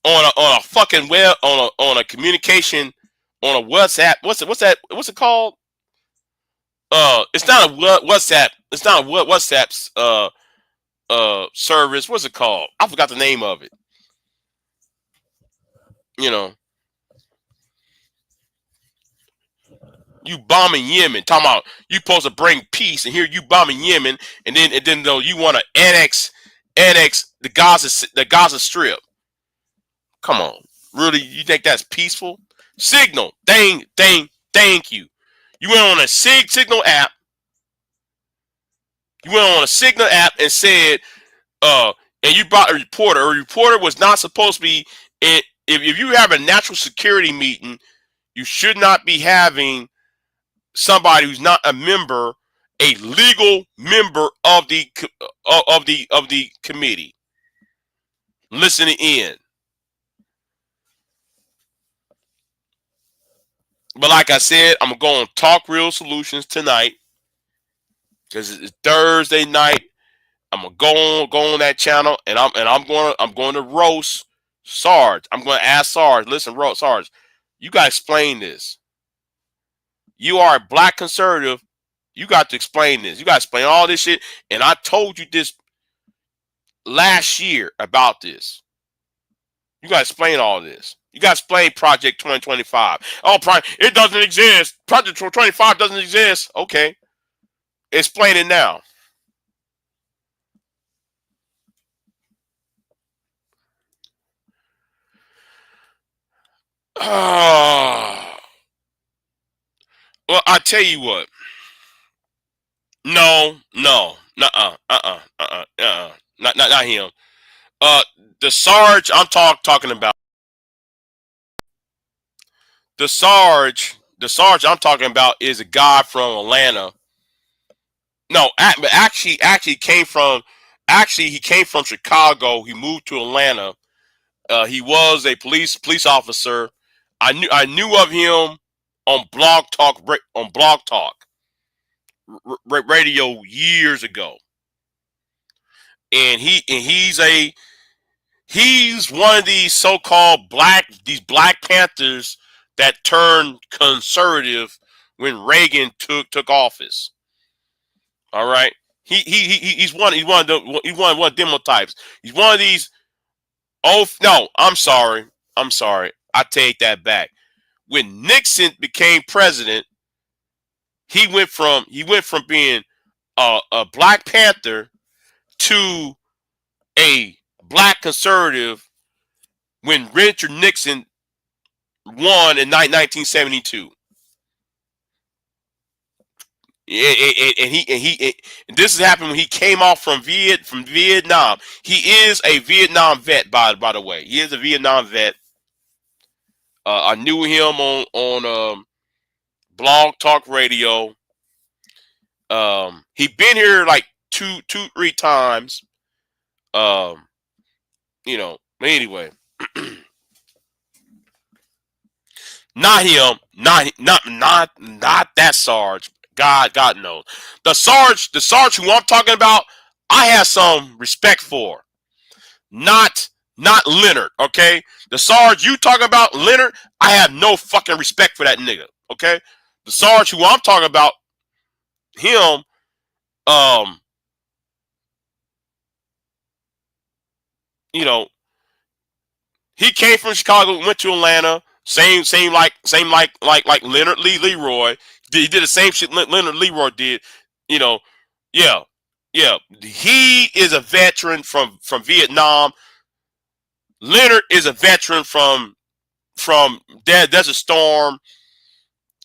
on a fucking web on a communication on a WhatsApp. What's that? What's it called? It's not a WhatsApp. It's not a WhatsApp's service. What's it called? I forgot the name of it. You bombing Yemen, talking about you supposed to bring peace, and here you bombing Yemen, and then though you want to annex the Gaza Strip. Come on, really? You think that's peaceful? Signal, thank you. You went on a Signal app. You went on a Signal app and said, and you brought a reporter. A reporter was not supposed to be. If you have a national security meeting, you should not be having somebody who's not a legal member of the committee, listening in. But like I said, I'm going to go on Talk Real Solutions tonight. because it's Thursday night. I'm gonna go on that channel, and I'm going to roast Sarge. I'm going to ask Sarge. Listen, Sarge, you got to explain this. You are a black conservative. You got to explain this. You got to explain all this shit. And I told you this last year about this. You got to explain all this. You got to explain Project 2025. Oh, it doesn't exist. Project 2025 doesn't exist. Okay. Explain it now. Well, I tell you what. No, not him. The Sarge I'm talking about. The Sarge I'm talking about is a guy from Atlanta. No, but actually came from. Actually, he came from Chicago. He moved to Atlanta. He was a police officer. I knew of him on Blog Talk radio years ago, and he's one of these so-called black Panthers that turned conservative when Reagan took office. All right, he's one of the demo types. He's one of these. Oh no, I'm sorry. I take that back. When Nixon became president, he went from being a Black Panther to a black conservative when Richard Nixon won in 1972. And this has happened when he came off from Vietnam. He is a Vietnam vet, by the way. He is a Vietnam vet. I knew him on Blog Talk Radio. He been here like two, 3 times. Anyway, not him, not that Sarge. God knows. The Sarge who I'm talking about, I have some respect for. Not Leonard, okay? The Sarge you talking about, Leonard, I have no fucking respect for that nigga, okay? The Sarge who I'm talking about, him, he came from Chicago, went to Atlanta, same like Leonard Leroy. He did the same shit Leonard Leroy did, yeah. He is a veteran from Vietnam. Leonard is a veteran from Desert Storm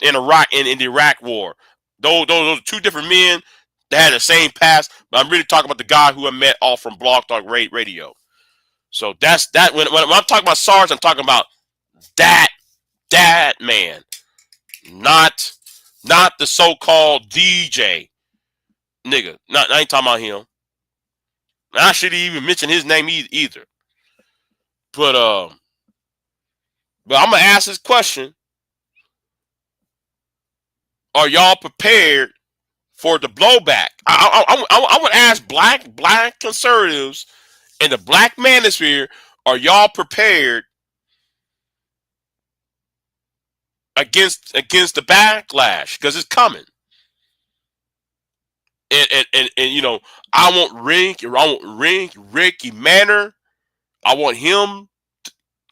in Iraq in the Iraq War. Those are 2 different men that had the same past. But I'm really talking about the guy who I met off from Blog Talk Radio. So that's that. When I'm talking about Sarge, I'm talking about that man, not the so-called DJ nigga. I ain't talking about him. I shouldn't even mention his name either. But I'm gonna ask this question: are y'all prepared for the blowback? I would ask black conservatives in the black manosphere: are y'all prepared against the backlash? Because it's coming. And I want Ricky Manor. I want him.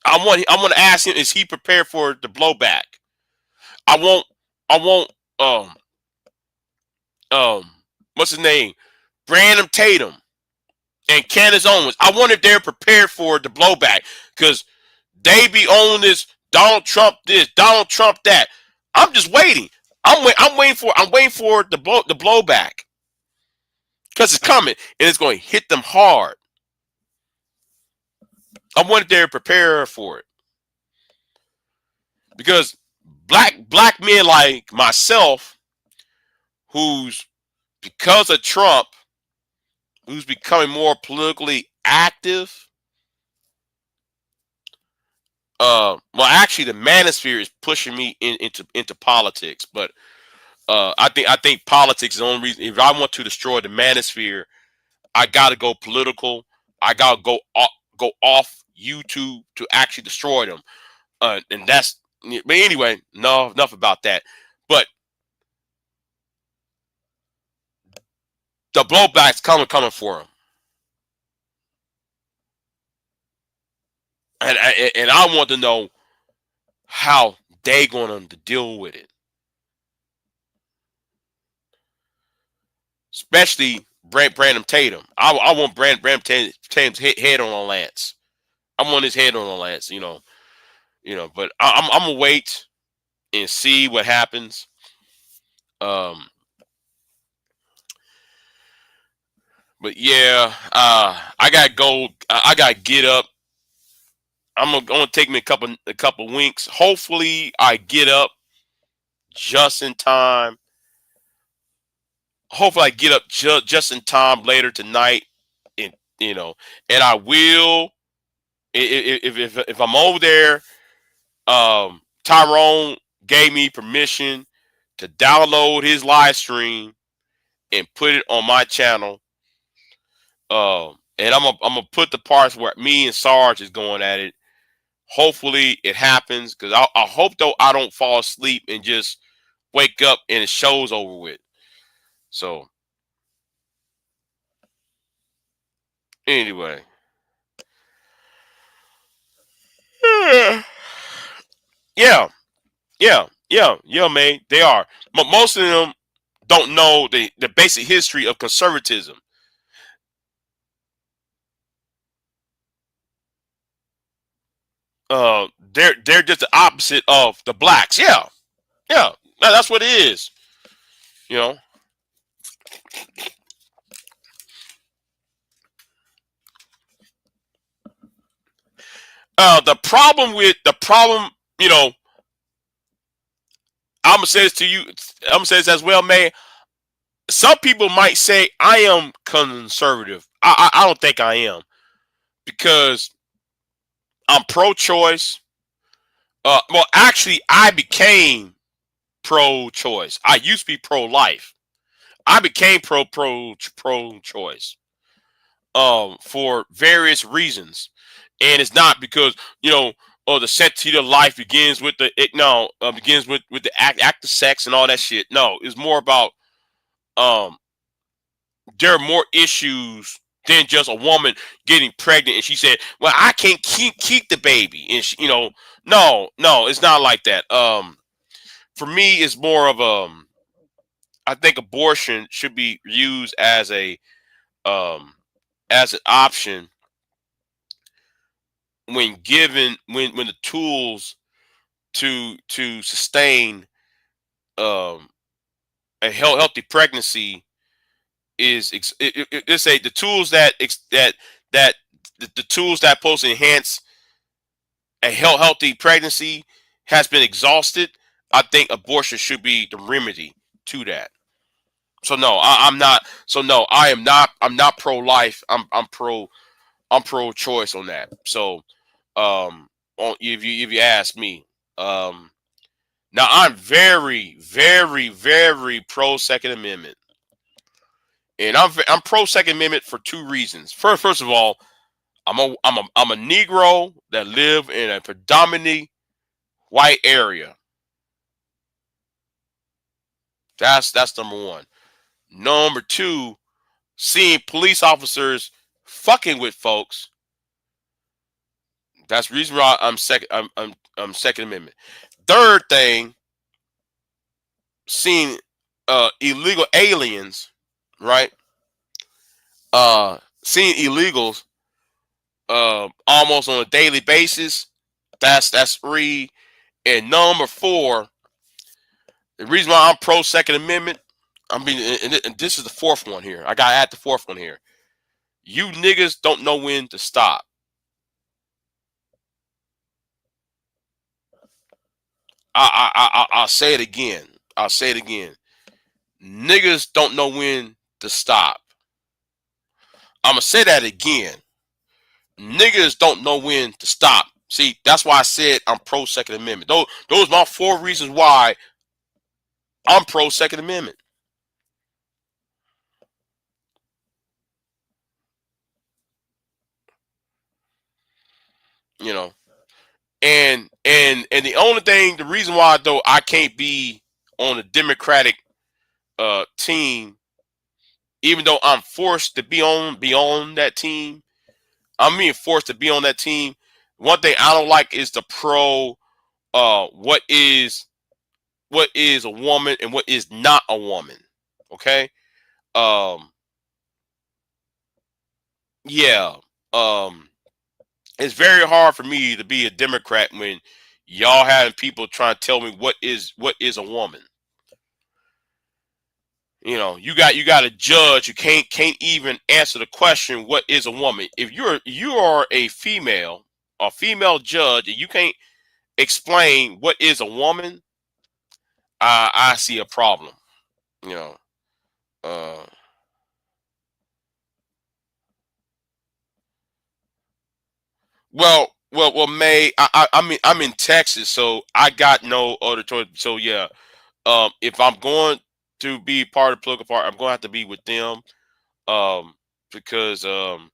I want to ask him: is he prepared for the blowback? I want what's his name? Brandon Tatum and Candace Owens. I wonder if they're prepared for the blowback, because they be on this Donald Trump this, Donald Trump that. I'm just waiting. I'm waiting for the blowback, because it's coming and it's going to hit them hard. I wonder if they're prepared for it, because black men like myself, who's because of Trump, who's becoming more politically active. Well, actually, the manosphere is pushing me into politics, but I think politics is the only reason. If I want to destroy the manosphere, I gotta go political. I gotta go off YouTube to actually destroy them. And that's. But anyway, no, enough about that. But the blowback's coming for them, and I want to know how they going to deal with it, especially Brandon Tatum. I want Brandon Tatum's head on Lance. I want his head on Lance. But I'm gonna wait and see what happens. But yeah, I gotta go. I gotta get up. I'm gonna take me a couple winks. Hopefully, I get up just in time. Hopefully, I get up just in time later tonight, and and I will. If I'm over there, Tyrone gave me permission to download his live stream and put it on my channel. And I'm gonna put the parts where me and Sarge is going at it. Hopefully it happens, because I hope though I don't fall asleep and just wake up and the show's over with. So anyway, yeah, man, they are. But most of them don't know the basic history of conservatism. They're just the opposite of the blacks. Yeah, that's what it is. You know. The problem, I'm gonna say this to you. I'm gonna say this as well, man. Some people might say I am conservative. I don't think I am, because I'm pro-choice. Well, actually, I became pro-choice. I used to be pro-life. I became pro-choice. For various reasons, and it's not because the sanctity of life begins with begins with the act of sex and all that shit. No, it's more about there are more issues than just a woman getting pregnant and she said, "Well, I can't keep the baby," and no, it's not like that. For me, it's more of I think abortion should be used as an option when given when the tools to sustain a healthy pregnancy let's say the tools that the tools that supposed to enhance a healthy pregnancy has been exhausted. I think abortion should be the remedy to that. So no, I'm not. So no, I am not. I'm not pro life. I'm pro choice on that. So if you ask me, now I'm very, very, very pro Second Amendment, and I'm pro Second Amendment for two reasons. First of all, I'm a Negro that live in a predominantly white area. That's number one. Number two, seeing police officers fucking with folks. That's the reason why I'm second. I'm Second Amendment. Third thing, seeing illegal aliens, right? Seeing illegals almost on a daily basis. That's three. And number four, the reason why I'm pro Second Amendment, and this is the fourth one here. I gotta add the fourth one here. You niggas don't know when to stop. I'll say it again. I'll say it again. Niggas don't know when to stop. I'm gonna say that again. Niggas don't know when to stop. See, that's why I said I'm pro Second Amendment. Those are my four reasons why I'm pro Second Amendment. You know, and the only thing, the reason why though I can't be on the Democratic team, even though I'm forced to be on that team, I'm being forced to be on that team. One thing I don't like is the pro what is a woman and what is not a woman. Okay. Um yeah. Um it's very hard for me to be a Democrat when y'all having people trying to tell me what is a woman. You got a judge who can't even answer the question what is a woman. If you are a female judge, and you can't explain what is a woman, I see a problem. You know. Uh, well, May. I'm in Texas, so I got no other choice. So yeah, if I'm going to be part of the political party, I'm going to have to be with them. Because um,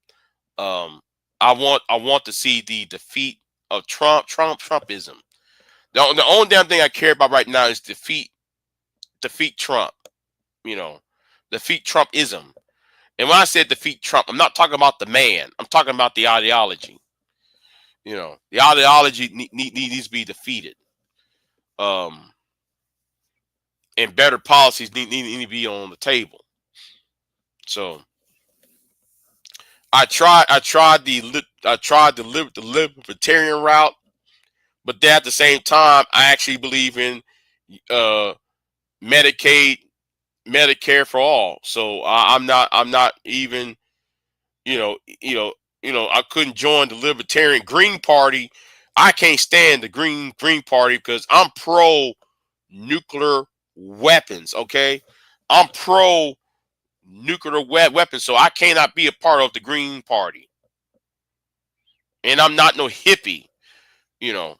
I want to see the defeat of Trumpism. The only damn thing I care about right now is defeat Trump. You know, defeat Trumpism. And when I said defeat Trump, I'm not talking about the man. I'm talking about the ideology. The ideology needs to be defeated. Um, and better policies need to be on the table. So I tried the libertarian route, but then at the same time, I actually believe in uh, Medicaid, Medicare for all. So I'm not even you know I couldn't join the Libertarian Green Party. I can't stand the Green Party because I'm pro nuclear weapons. Okay, I'm pro nuclear weapons, so I cannot be a part of the Green Party. And I'm not no hippie. You know,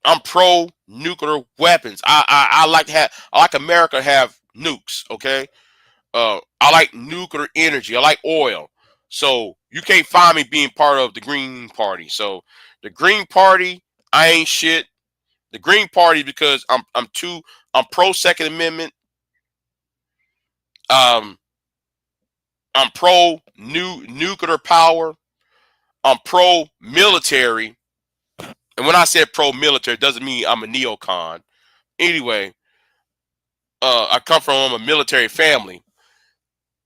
I'm pro nuclear weapons. I like America to have nukes. Okay, I like nuclear energy. I like oil. So you can't find me being part of the Green Party. So the Green Party, I ain't shit. The Green Party because I'm pro Second Amendment. Um, I'm pro nuclear power. I'm pro military. And when I said pro military, it doesn't mean I'm a neocon. Anyway, I come from a military family.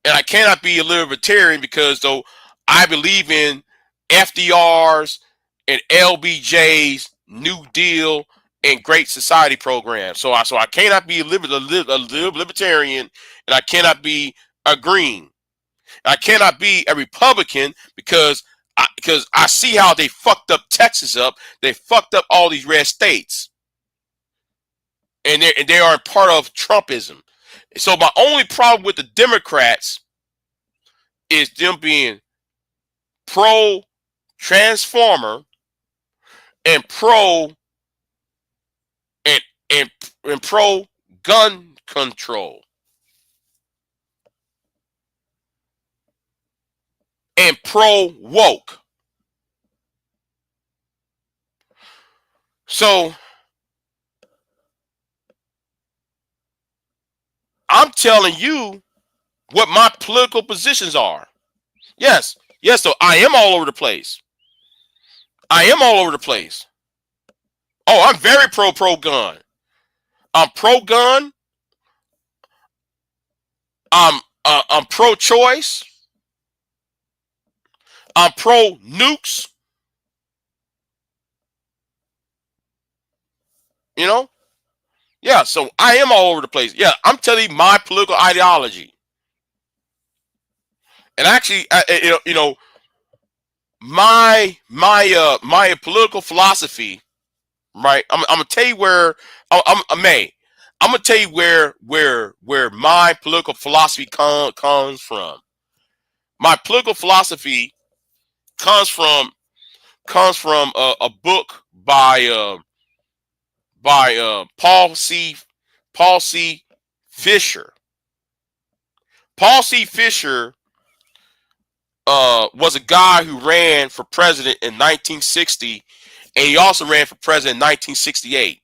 And I cannot be a libertarian because though I believe in FDR's and LBJ's New Deal and Great Society program. So I cannot be a libertarian, and I cannot be a green. I cannot be a Republican because I see how they fucked up Texas up. They fucked up all these red states, and they are part of Trumpism. So my only problem with the Democrats is them being pro transformer and and and, and pro gun control and pro woke. So I'm telling you what my political positions are. Yes, yes. So I am all over the place. I am all over the place. Oh, I'm very pro gun. I'm pro gun. I'm pro choice. I'm pro nukes. You know. Yeah. So I am all over the place. Yeah. I'm telling you my political ideology. And actually, my political philosophy, right? I'm gonna tell you where I'm gonna tell you where my political philosophy comes from. My political philosophy comes from a book by Paul C. Fisher. Paul C. Fisher was a guy who ran for president in 1960, and he also ran for president in 1968.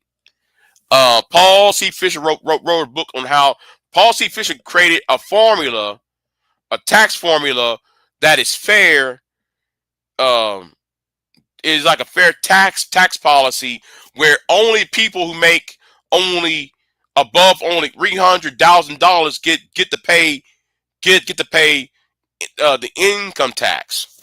Paul C. Fisher wrote a book on how Paul C. Fisher created a formula, a tax formula that is fair. Is like a fair tax policy where only people who make only above only $300,000 get to pay the income tax.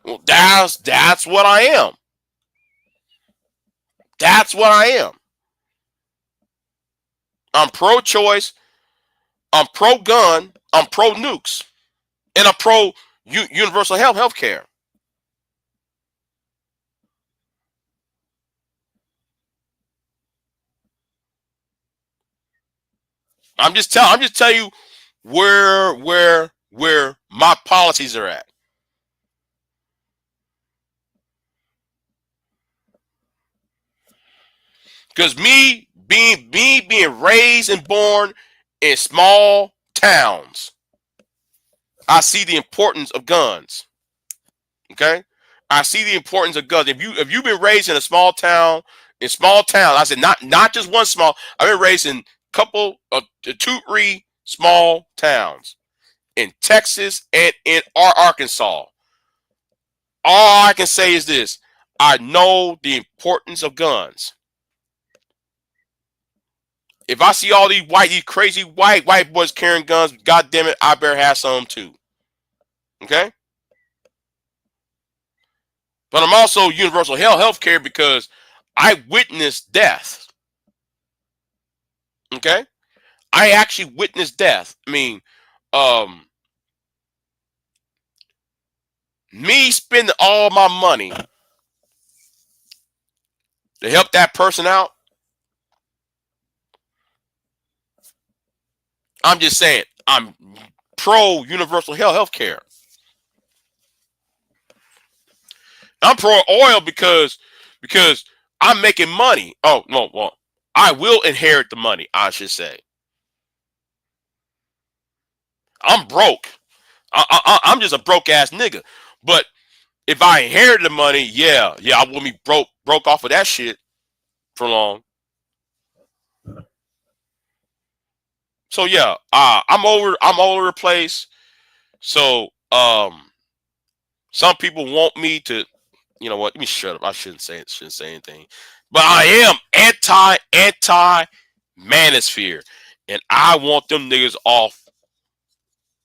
Well, that's what I am. That's what I am. I'm pro-choice. I'm pro-gun. I'm pro-nukes, and I'm pro-universal health care. I'm just telling you where my policies are at. Because me being raised and born in small towns, I see the importance of guns. Okay, I see the importance of guns. If you've been raised in a small town, I said not just one small. I've been raised in couple of 2-3 small towns in Texas and in Arkansas. All I can say is this: I know the importance of guns. If I see all these crazy white boys carrying guns, God damn it, I better have some too. Okay? But I'm also universal health care because I witnessed death. Okay? I actually witnessed death. I mean, me spending all my money to help that person out, I'm just saying, I'm pro universal health care. I'm pro oil because I'm making money. Oh no, well, I will inherit the money, I should say. I'm broke. I'm just a broke ass nigga. But if I inherit the money, yeah, I won't be broke off of that shit for long. So yeah, I'm over the place. So some people want me to, you know what? Let me shut up. I shouldn't say anything. But I am anti manosphere, and I want them niggas off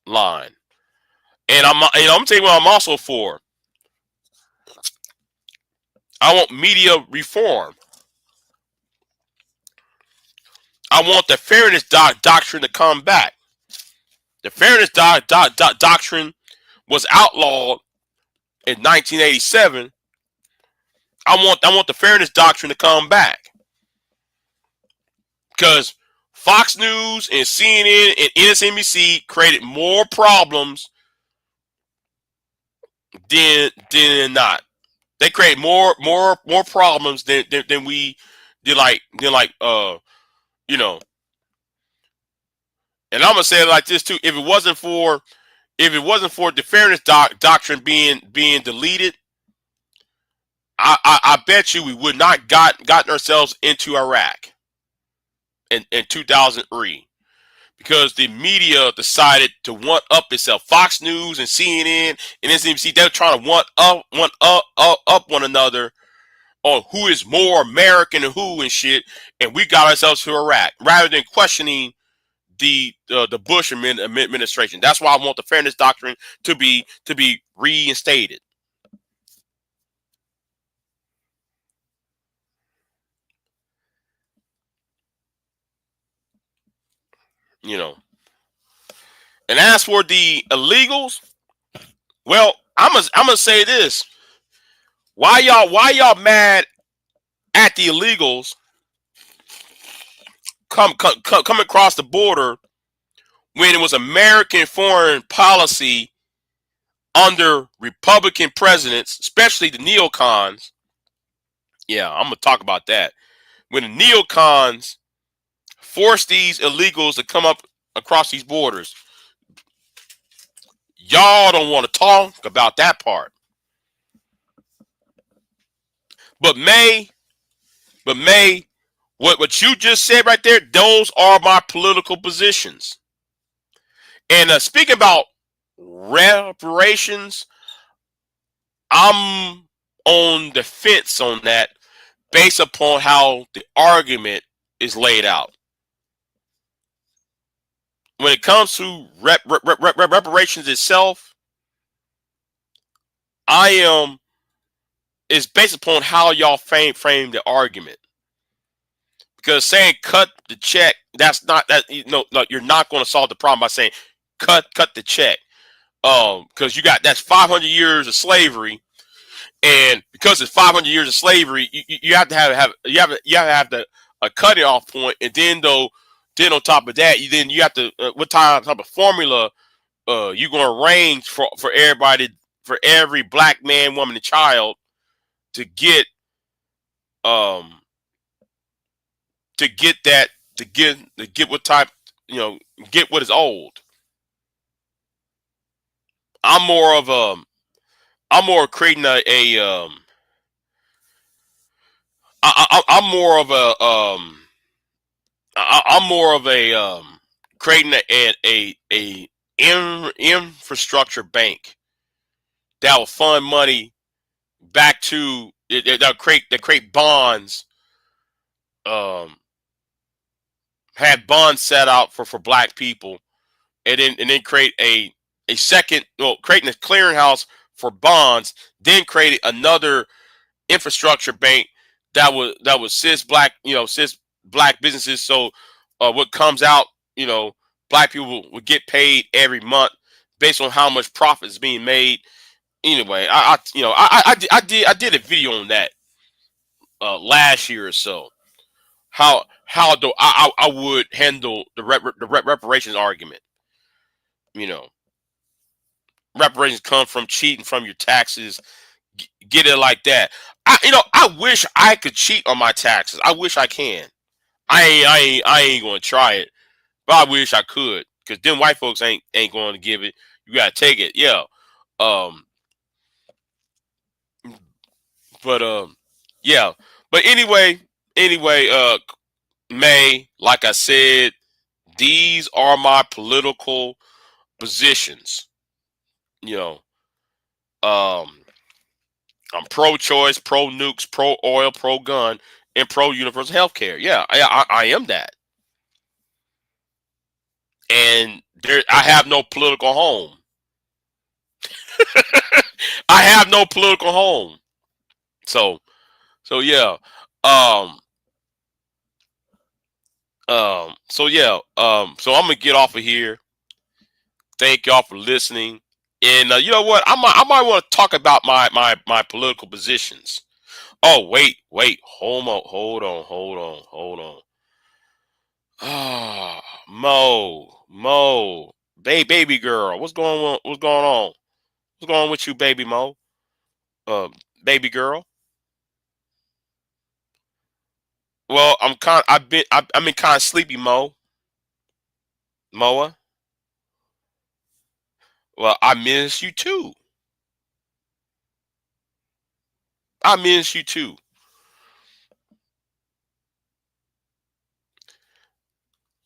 line. And I'm telling you what I'm also for. I want media reform. I want the fairness doctrine to come back. The fairness doctrine was outlawed in 1987. I want the fairness doctrine to come back because Fox News and CNN and MSNBC created more problems than not. They create more problems than we did. You know. And I'm gonna say it like this too: if it wasn't for the fairness doctrine being deleted, I bet you we would not gotten ourselves into Iraq in 2003 because the media decided to one up itself. Fox News and CNN and MSNBC, they're trying to one up one another on who is more American and who and shit, and we got ourselves to Iraq rather than questioning the Bush administration. That's why I want the fairness doctrine to be reinstated. You know. And as for the illegals, well, I'm gonna say this. Why y'all mad at the illegals come across the border when it was American foreign policy under Republican presidents, especially the neocons, Yeah, I'm gonna talk about that. When the neocons force these illegals to come up across these borders, y'all don't want to talk about that part. But May, what you just said right there, those are my political positions. And speaking about reparations, I'm on the fence on that based upon how the argument is laid out. When it comes to reparations itself, I am is based upon how y'all frame the argument. Because saying cut the check, that's not that no, you're not going to solve the problem by saying cut the check. Because you got that's 500 years of slavery, and because it's 500 years of slavery, you have to have the a cutting off point, and then on top of that, you have to what type of formula you're going to arrange for everybody, for every black man, woman, and child to get um that to get what type, get what is old. I'm more of I'm more creating I'm more of a I'm more of a creating infrastructure bank that will fund money back to that create bonds, um had bonds set out for black people, and then create a second, well, creating a clearinghouse for bonds, then create another infrastructure bank that was cis black businesses. So what comes out, black people would get paid every month based on how much profit is being made. Anyway, I did a video on that last year or so. How do I would handle the reparations argument. You know, reparations come from cheating from your taxes. Get it like that. I wish I could cheat on my taxes. I wish I can. I ain't gonna try it, but I wish I could. Cause them white folks ain't going to give it. You gotta take it. Yeah. Um. But yeah. But anyway. May, like I said, these are my political positions. You know. Um. I'm pro-choice, pro-nukes, pro-oil, pro-gun, and pro-universal health care. Yeah, I am that. And I have no political home. I have no political home. So yeah. Um so yeah. So I'm gonna get off of here. Thank y'all for listening. And you know what? I might want to talk about my political positions. Oh wait, hold on. Ah, Mo, baby girl, what's going on? What's going on? What's going on with you, baby Mo? Uh, baby girl. Well, I've been kind of sleepy, Moa. Well, I miss you too. I miss you too.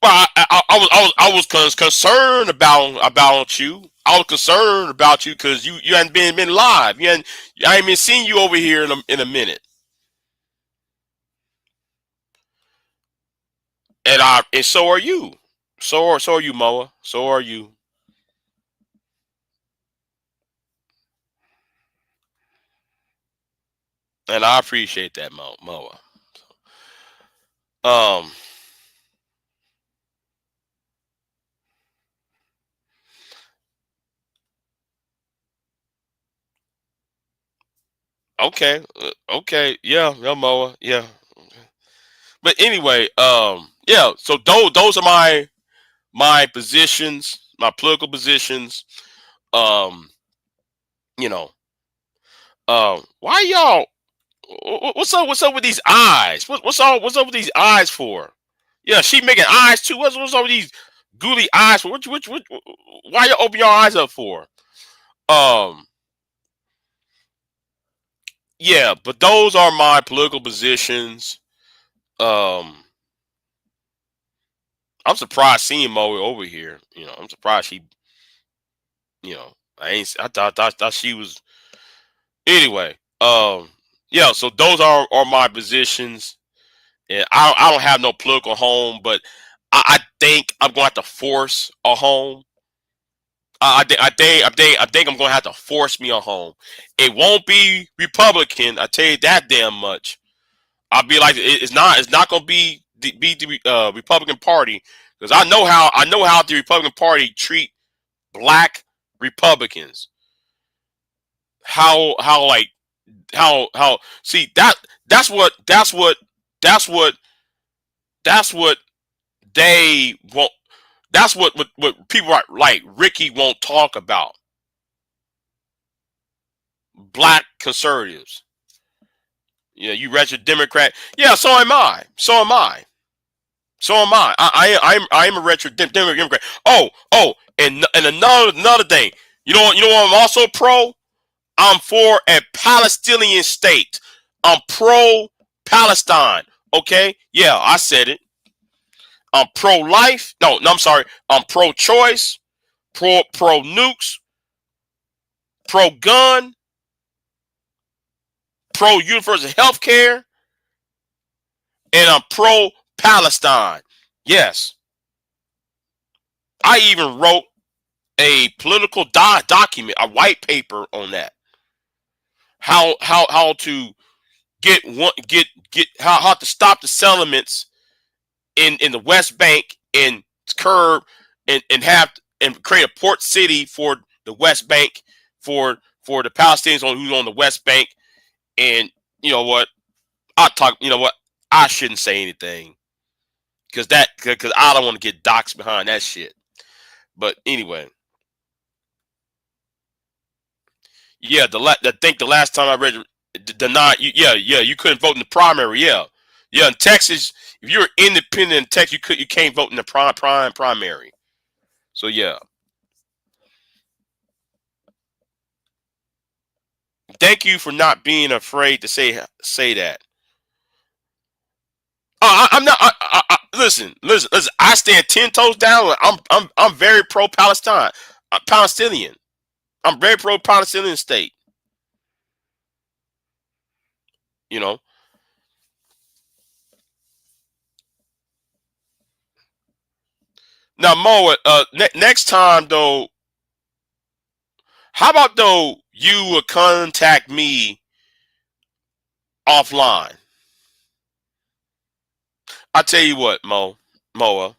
Well, concerned about you. I was concerned about you because you hadn't been live. I ain't been seeing you over here in a minute. And so are you. So are you, Moa. So are you. And I appreciate that, Moa. Um. Okay. Okay. Yeah. Yeah, Moa. Yeah. But anyway. Yeah. So those are my positions, my political positions. Um. You know. Why y'all? What's up with these eyes? What's up with these eyes for? Yeah, she making eyes too. What's up with these googly eyes for? Why you open your eyes up for? Um, yeah, but those are my political positions. Um, I'm surprised seeing Mo over here. I'm surprised she. I thought she was anyway. Yeah. So those are my positions, and I don't have no political home, but I think I'm going to have to force a home. I think I'm going to have to force me a home. It won't be Republican. I tell you that damn much. I'll be like, it's not going to be the Republican Party, because I know how the Republican Party treat black Republicans. How like how see that's what that's what they won't. That's what people like Ricky won't talk about. Black conservatives. Yeah, you wretched Democrat. Yeah, so am I. So am I. So am I. I'm a wretched Democrat. And another thing. You know what I'm also pro? I'm for a Palestinian state. I'm pro Palestine. Okay? Yeah, I said it. I'm pro life. No, I'm sorry. I'm pro choice, pro nukes, pro gun, pro universal health care, and I'm pro Palestine. Yes. I even wrote a political document, a white paper on that. How to get how to stop the settlements in the West Bank and curb and create a port city for the West Bank for the Palestinians who's on the West Bank. And you know what? You know what? I shouldn't say anything because I don't want to get doxxed behind that shit. But anyway, yeah, I think the last time I read yeah, you couldn't vote in the primary. Yeah, in Texas, if you're independent in Texas, you can't vote in the primary. So yeah, thank you for not being afraid to say that. I'm not. Listen. I stand 10 toes down. I'm very pro Palestine, Palestinian. I'm very pro Palestinian state. You know. Now, Mo, next time though, how about though you would contact me offline? I tell you what, Moa,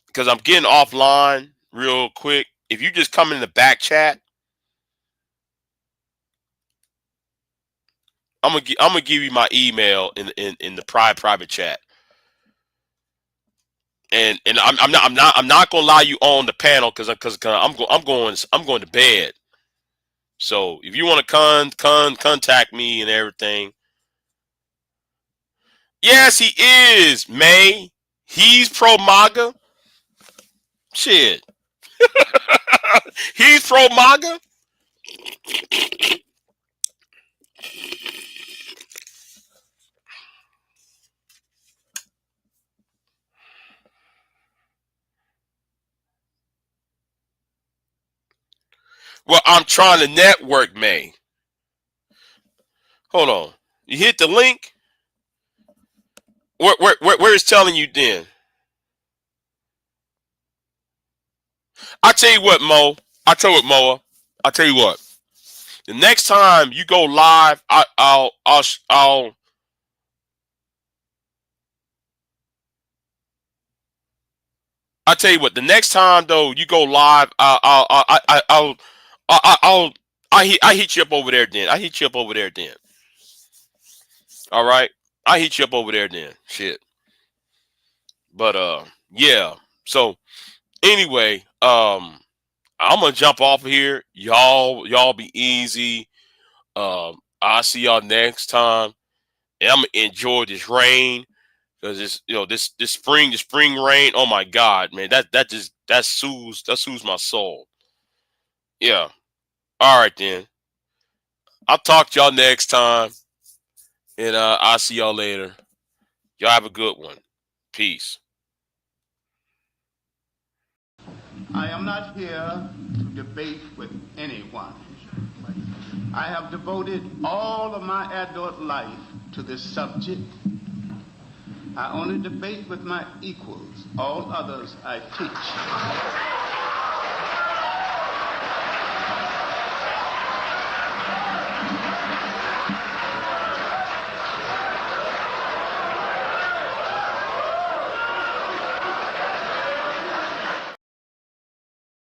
because I'm getting offline real quick. If you just come in the back chat, I'm gonna give you my email in the private chat, and I'm not gonna allow you on the panel because I'm going to bed. So if you want to contact me and everything, yes, he is May. He's pro MAGA. Shit, he's pro MAGA. Well, I'm trying to network, May. Hold on. You hit the link. Where is telling you then? I tell you what, Mo. I tell you what, Moa. I tell you what. The next time you go live, I'll. I tell you what. The next time though you go live, I'll I hit you up over there then. I hit you up over there then. All right. I hit you up over there then. Shit. But yeah. So anyway, I'm gonna jump off of here. Y'all be easy. I'll see y'all next time. And I'm gonna enjoy this rain because it's this spring rain. Oh my God, man, that soothes my soul. Yeah. All right then. I'll talk to y'all next time, and I'll see y'all later. Y'all have a good one. Peace.
I am not here to debate with anyone. I have devoted all of my adult life to this subject. I only debate with my equals. All others I teach.